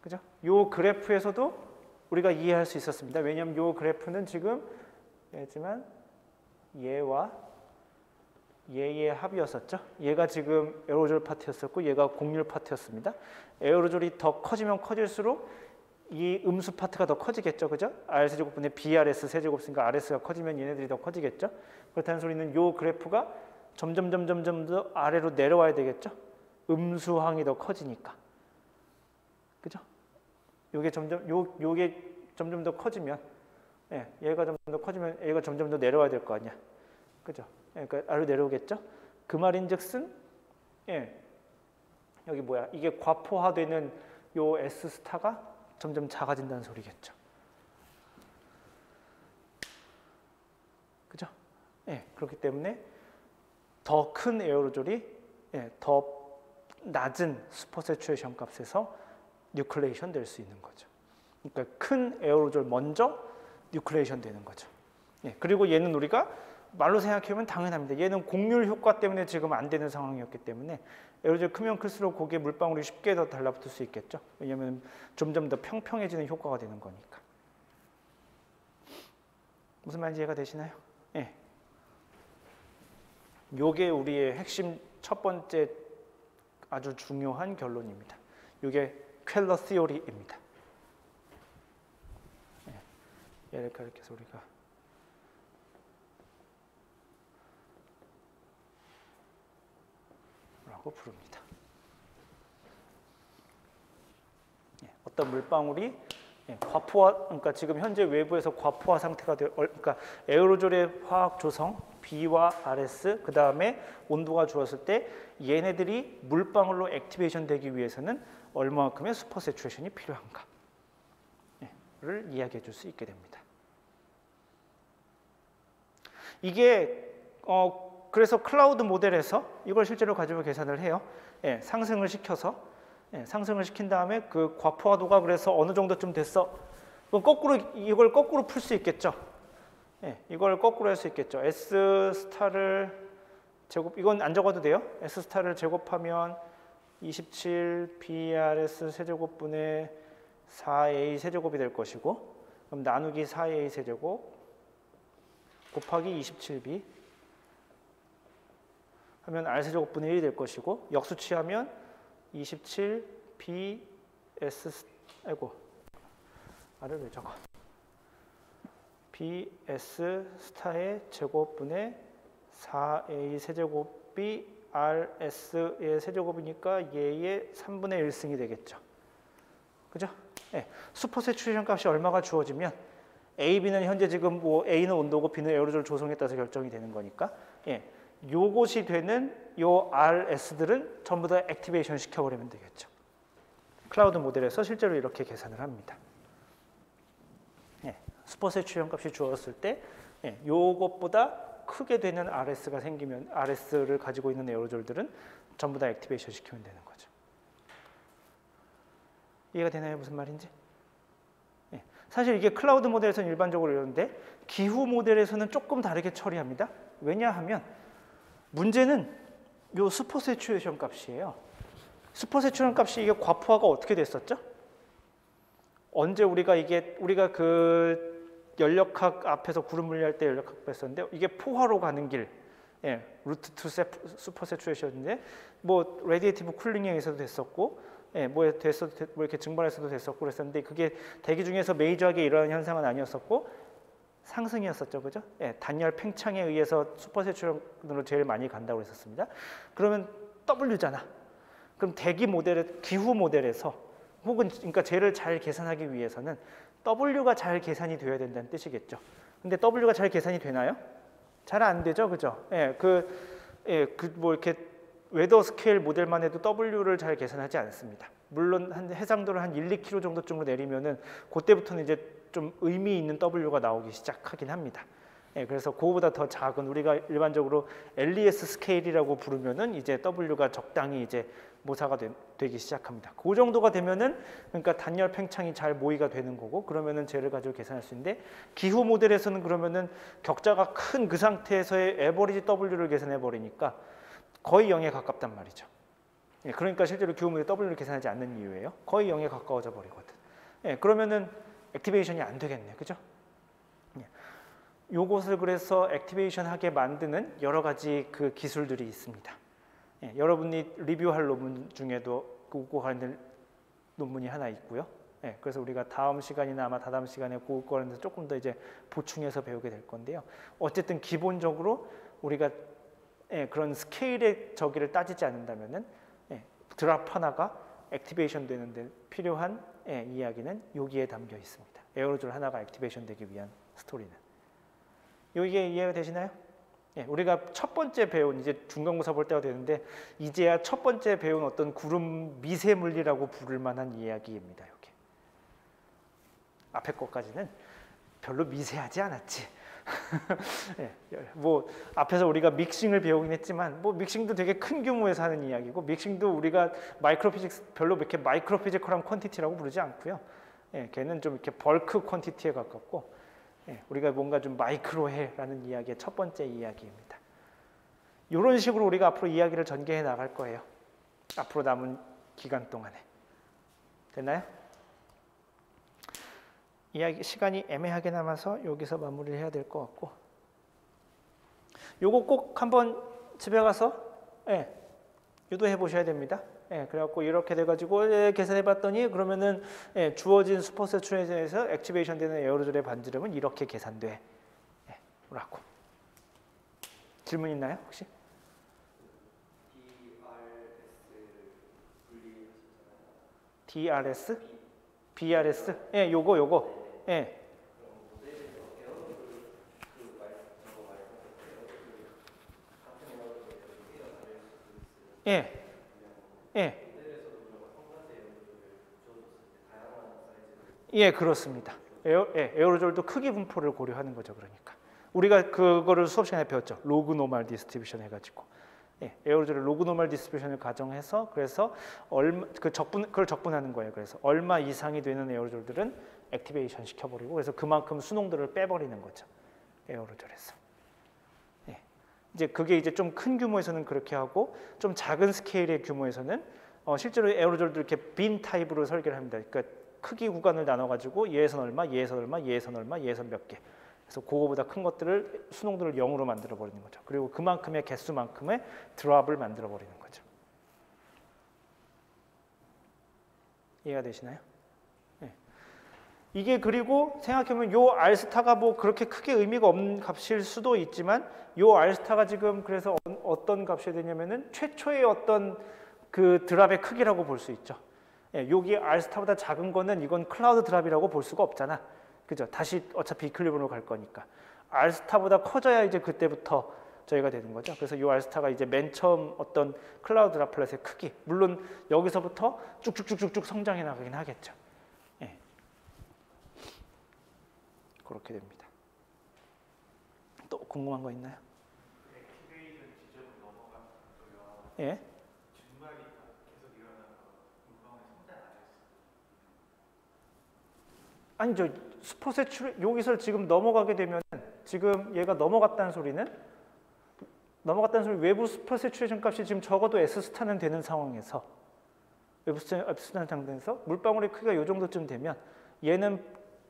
그죠? 요 그래프에서도 우리가 이해할 수 있었습니다. 왜냐하면 요 그래프는 지금 얘지만 얘와 얘의 합이었었죠. 얘가 지금 에어로졸 파트였었고 얘가 곡률 파트였습니다. 에어로졸이 더 커지면 커질수록 이 음수 파트가 더 커지겠죠. 그죠? R 세제곱분의 BRS 세제곱이니까 RS가 커지면 얘네들이 더 커지겠죠. 그렇다는 소리는 요 그래프가 점점 더 아래로 내려와야 되겠죠. 음수항이 더 커지니까. 그죠? 요게 점점 더 커지면 얘가 점점 더 커지면 얘가 점점 더 내려와야 될 거 아니야. 그죠? 그러니까 아래로 내려오겠죠. 그 말인즉슨 여기 뭐야? 이게 과포화되는 요 S 스타가 점점 작아진다는 소리겠죠. 그죠? 그렇기 때문에 더 큰 에어로졸이 더 낮은 슈퍼 세츄레이션 값에서 뉴클레이션 될 수 있는 거죠. 그러니까 큰 에어로졸 먼저 뉴클레이션 되는 거죠. 그리고 얘는 우리가 말로 생각해보면 당연합니다. 얘는 곡률 효과 때문에 지금 안 되는 상황이었기 때문에 에어로졸 크면 클수록 거기에 물방울이 쉽게 더 달라붙을 수 있겠죠. 왜냐하면 점점 더 평평해지는 효과가 되는 거니까. 무슨 말인지 이해가 되시나요? 요게 우리의 핵심 첫 번째 아주 중요한 결론입니다. 요게 퀼러 시오리입니다. 얘를 가리켜서 우리가 라고 부릅니다. 어떤 물방울이 과포화, 그러니까 지금 현재 외부에서 과포화 상태가 그러니까 에어로졸의 화학 조성 B와 RS, 그 다음에 온도가 주었을 때 얘네들이 물방울로 액티베이션 되기 위해서는 얼마만큼의 슈퍼 세츄레이션이 필요한가를 이야기해 줄 수 있게 됩니다. 이게 그래서 클라우드 모델에서 이걸 실제로 가지고 계산을 해요. 상승을 시켜서 상승을 시킨 다음에 그 과포화도가 그래서 어느 정도쯤 됐어. 이걸 거꾸로 풀 수 있겠죠. 이걸 거꾸로 할 수 있겠죠. S 스타를 제곱, 이건 안 적어도 돼요. S 스타를 제곱하면 27 BRS 세제곱분의 4A 세제곱이 될 것이고, 그럼 나누기 4A 세제곱 곱하기 27B 하면 R 세제곱분의 1이 될 것이고, 역수치하면 27 BS R을 왜 적어? BS 스타의 제곱분의 4A 세제곱이 RS의 세제곱이니까 얘의 3분의 1승이 되겠죠. 그죠? 슈퍼 세츄레이션 값이 얼마가 주어지면 A, B는 현재 지금 뭐 A는 온도고 B는 에어로졸 조성에 따라서 결정이 되는 거니까 요것이 되는 요 RS들은 전부 다 액티베이션 시켜버리면 되겠죠. 클라우드 모델에서 실제로 이렇게 계산을 합니다. 슈퍼 세츄레이션 값이 주어졌을 때 요것보다 크게 되는 RS가 생기면 RS를 가지고 있는 에어로졸들은 전부 다 액티베이션 시키면 되는 거죠. 이해가 되나요? 무슨 말인지? 사실 이게 클라우드 모델에서는 일반적으로 이러는데 기후 모델에서는 조금 다르게 처리합니다. 왜냐하면 문제는 요 슈퍼 세츄레이션 값이에요. 슈퍼 세츄레이션 값이 이게 과포화가 어떻게 됐었죠? 언제 우리가 그 연력학 앞에서 구름 분리할 때 연력학 했었는데 이게 포화로 가는 길, 루트 투 슈퍼 세츄레이션인데 뭐 레디에이티브 쿨링에 의해서도 됐었고, 뭐 이렇게 증발해서도 됐었고 그랬었는데 그게 대기 중에서 메이저하게 일어나는 현상은 아니었었고 상승이었었죠, 그죠? 단열 팽창에 의해서 슈퍼 세츄레이션으로 제일 많이 간다고 했었습니다. 그러면 W잖아. 그럼 대기 모델의 기후 모델에서 혹은 그러니까 쟤를 잘 계산하기 위해서는 W가 잘 계산이 되어야 된다는 뜻이겠죠. 근데 W가 잘 계산이 되나요? 잘 안 되죠, 그죠? 뭐 이렇게 웨더 스케일 모델만 해도 W를 잘 계산하지 않습니다. 물론 한 해상도를 한 1, 2km 정도쯤으로 내리면은 그때부터는 이제 좀 의미 있는 W가 나오기 시작하긴 합니다. 예, 그래서 그거보다 더 작은 우리가 일반적으로 LES 스케일이라고 부르면은 이제 W가 적당히 이제 모사가 되기 시작합니다. 그 정도가 되면은 그러니까 단열 팽창이 잘 모의가 되는 거고 그러면은 쟤를 가지고 계산할 수 있는데 기후 모델에서는 그러면은 격자가 큰 그 상태에서의 에버리지 W를 계산해 버리니까 거의 0에 가깝단 말이죠. 예, 그러니까 실제로 기후 모델 W를 계산하지 않는 이유예요. 거의 0에 가까워져 버리거든. 예, 그러면은 액티베이션이 안 되겠네, 그죠? 예. 요것을 그래서 액티베이션 하게 만드는 여러 가지 그 기술들이 있습니다. 예, 여러분이 리뷰할 논문 중에도 그거 관련된 논문이 하나 있고요. 예, 그래서 우리가 다음 시간이나 아마 다다음 시간에 그거 관련해서 조금 더 이제 보충해서 배우게 될 건데요. 어쨌든 기본적으로 우리가 예, 그런 스케일의 저기를 따지지 않는다면은 예, 드랍 하나가 액티베이션 되는데 필요한 예, 이야기는 여기에 담겨 있습니다. 에어로졸 하나가 액티베이션 되기 위한 스토리는. 이게 이해가 되시나요? 예, 우리가 첫 번째 배운 이제 중간고사 볼 때가 되는데 이제야 첫 번째 배운 어떤 구름 미세물리라고 부를 만한 이야기입니다. 여기 앞에 것까지는 별로 미세하지 않았지. 예, 뭐 앞에서 우리가 믹싱을 배우긴 했지만 뭐 믹싱도 되게 큰 규모에서 하는 이야기고 믹싱도 우리가 마이크로피직스 별로 이렇게 마이크로피지컬한 퀀티티라고 부르지 않고요. 예, 걔는 좀 이렇게 벌크 퀀티티에 가깝고 예, 우리가 뭔가 좀 마이크로해라는 이야기의 첫 번째 이야기입니다. 이런 식으로 우리가 앞으로 이야기를 전개해 나갈 거예요. 앞으로 남은 기간 동안에. 됐나요? 이야기 시간이 애매하게 남아서 여기서 마무리를 해야 될 것 같고 요거 꼭 한번 집에 가서 예, 유도해 보셔야 됩니다. 예, 그래갖고 이렇게 돼가지고 예, 계산해 봤더니 그러면은 예, 주어진 슈퍼세츄레이션에서 액티베이션 되는 에어로졸의 반지름은 이렇게 계산돼. 예, 라고. 질문 있나요 혹시? DRS? BRS? 예, 요거. 예. 예. 예. 예, 그렇습니다. 에어로졸도 크기 분포를 고려하는 거죠, 그러니까. 우리가 그거를 수업 시간에 배웠죠. 로그 노멀 디스트리뷰션 해가지고. 예, 에어로졸을 로그 노멀 디스트리뷰션을 가정해서 그래서 그걸 적분하는 거예요. 그래서 얼마 이상이 되는 에어로졸들은 액티베이션 시켜버리고 그래서 그만큼 수농들을 빼버리는 거죠. 에어로졸에서. 예, 이제 그게 이제 좀 큰 규모에서는 그렇게 하고 좀 작은 스케일의 규모에서는 실제로 에어로졸도 이렇게 빈 타입으로 설계를 합니다. 그러니까 크기 구간을 나눠가지고 얘에선 얼마, 얘에선 얼마, 얘에선 얼마, 얘에선 몇 개. 그래서 그거보다 큰 것들을 수농들을 0으로 만들어 버리는 거죠. 그리고 그만큼의 개수만큼의 드랍을 만들어 버리는 거죠. 이해가 되시나요? 네. 이게 그리고 생각해보면 요 알스타가 뭐 그렇게 크게 의미가 없는 값일 수도 있지만 요 알스타가 지금 그래서 어떤 값이 되냐면은 최초의 어떤 그 드랍의 크기라고 볼 수 있죠. 예, 여기 알스타보다 작은 거는 이건 클라우드 드랍이라고 볼 수가 없잖아. 그죠? 다시 어차피 이퀄리브로 갈 거니까. 알스타보다 커져야 이제 그때부터 저희가 되는 거죠. 그래서 이 알스타가 이제 맨 처음 어떤 클라우드 드랍플렛의 크기. 물론 여기서부터 쭉쭉쭉쭉 성장해 나가긴 하겠죠. 예. 그렇게 됩니다. 또 궁금한 거 있나요? 액티베이션 지점을 넘어가는 거고요. 예. 증발이 계속 일어나서 물방울이 성장 안 했어요. 아니 저 슈퍼세츄레 여기서 지금 넘어가게 되면 지금 얘가 넘어갔다는 소리는 외부 슈퍼세츄레이션 값이 지금 적어도 S스타는 되는 상황에서 외부 S스타는 장면에서 물방울의 크기가 이 정도쯤 되면 얘는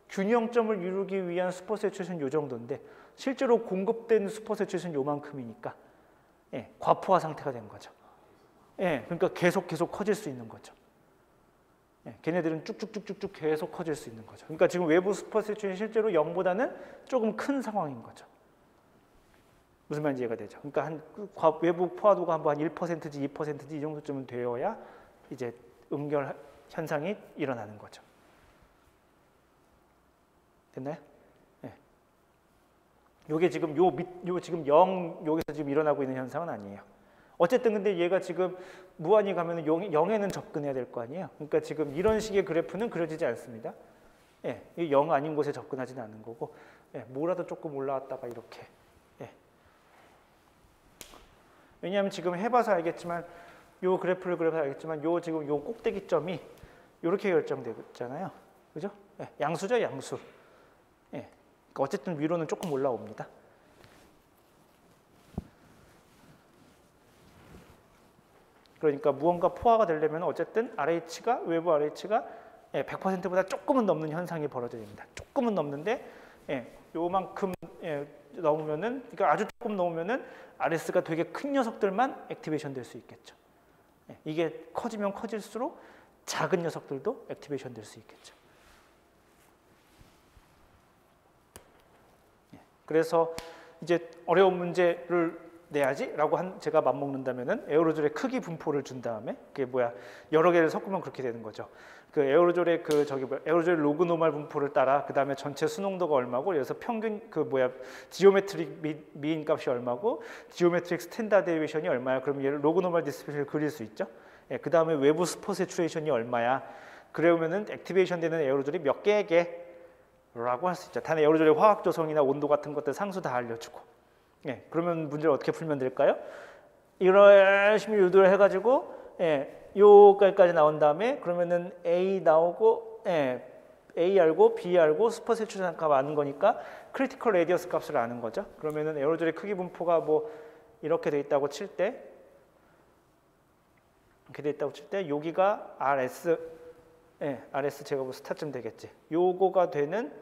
균형점을 이루기 위한 슈퍼세츄레이션 이 정도인데 실제로 공급된 슈퍼세츄레이션 요만큼이니까 예, 과포화 상태가 된 거죠. 예, 그러니까 계속 커질 수 있는 거죠. 예, 걔네들은 쭉쭉쭉쭉 계속 커질 수 있는 거죠. 그러니까 지금 외부 슈퍼세츄레이션이 실제로 0보다는 조금 큰 상황인 거죠. 무슨 말인지 이해가 되죠. 그러니까 외부 포화도가 한 1%지 2%지 이 정도쯤은 되어야 이제 음결 현상이 일어나는 거죠. 됐나요? 예. 요게 지금 요 지금 0 여기서 지금 일어나고 있는 현상은 아니에요. 어쨌든 근데 얘가 지금 무한히 가면 0에는 접근해야 될 거 아니에요. 그러니까 지금 이런 식의 그래프는 그려지지 않습니다. 예, 0 아닌 곳에 접근하지는 않는 거고 뭐라도 조금 올라왔다가 이렇게. 왜냐하면 지금 해봐서 알겠지만 요 그래프를 그려서 알겠지만 요 지금 요 꼭대기점이 이렇게 결정되잖아요. 그죠? 양수죠, 양수. 그러니까 어쨌든 위로는 조금 올라옵니다. 그러니까 무언가 포화가 되려면 어쨌든 RH가 외부 RH가 100%보다 조금은 넘는 현상이 벌어져야 됩니다. 조금은 넘는데 요만큼 넘으면은 그러니까 아주 조금 넘으면은 RS가 되게 큰 녀석들만 액티베이션 될 수 있겠죠. 이게 커지면 커질수록 작은 녀석들도 액티베이션 될 수 있겠죠. 그래서 이제 어려운 문제를 내야지라고 제가 맘먹는다면은 에어로졸의 크기 분포를 준 다음에 그게 뭐야 여러 개를 섞으면 그렇게 되는 거죠. 그 에어로졸의 에어로졸 로그 노멀 분포를 따라 그 다음에 전체 수농도가 얼마고 그래서 평균 지오메트릭 미인 값이 얼마고 지오메트릭 스탠다드 데비에이션이 얼마야? 그럼 얘를 로그 노멀 디스트리뷰션을 그릴 수 있죠. 그 다음에 외부 스포 세츄레이션이 얼마야? 그러면은 액티베이션 되는 에어로졸이 몇 개라고 할 수 있죠. 단 에어로졸의 화학 조성이나 온도 같은 것들 상수 다 알려주고. 그러면 문제를 어떻게 풀면 될까요? 열심히 유도를 해가지고 요까지 나온 다음에 그러면은 A 나오고 A 알고 B 알고 스포 세츄레이션 값 아는 거니까 크리티컬 레디어스 값을 아는 거죠. 그러면은 에어로졸의 크기 분포가 뭐 이렇게 돼 있다고 칠 때 이렇게 돼 있다고 칠 때 여기가 RS RS 제곱은 스타쯤 되겠지. 요거가 되는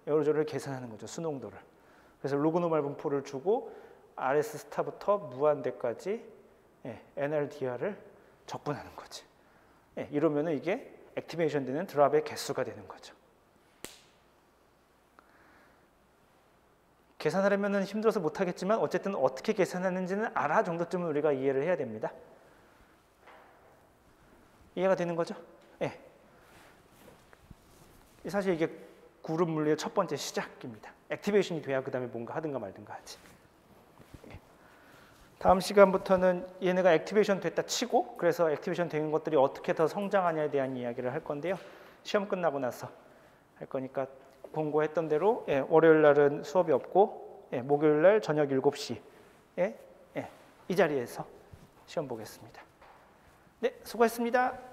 에어로졸을 계산하는 거죠. 수농도를. 그래서 로그 노멀 분포를 주고 RS 스타부터 무한대까지 NRDR을 적분하는 거지. 이러면은 이게 액티베이션 되는 드랍의 개수가 되는 거죠. 계산하려면은 힘들어서 못하겠지만 어쨌든 어떻게 계산하는지는 알아 정도쯤은 우리가 이해를 해야 됩니다. 이해가 되는 거죠? 사실 이게 그룹 물리의 첫 번째 시작입니다. 액티베이션이 돼야 그 다음에 뭔가 하든가 말든가 하지. 다음 시간부터는 얘네가 액티베이션 됐다 치고 그래서 액티베이션 되는 것들이 어떻게 더 성장하냐에 대한 이야기를 할 건데요. 시험 끝나고 나서 할 거니까 공고했던 대로 월요일 날은 수업이 없고 목요일 날 저녁 7시에 이 자리에서 시험 보겠습니다. 네, 수고했습니다.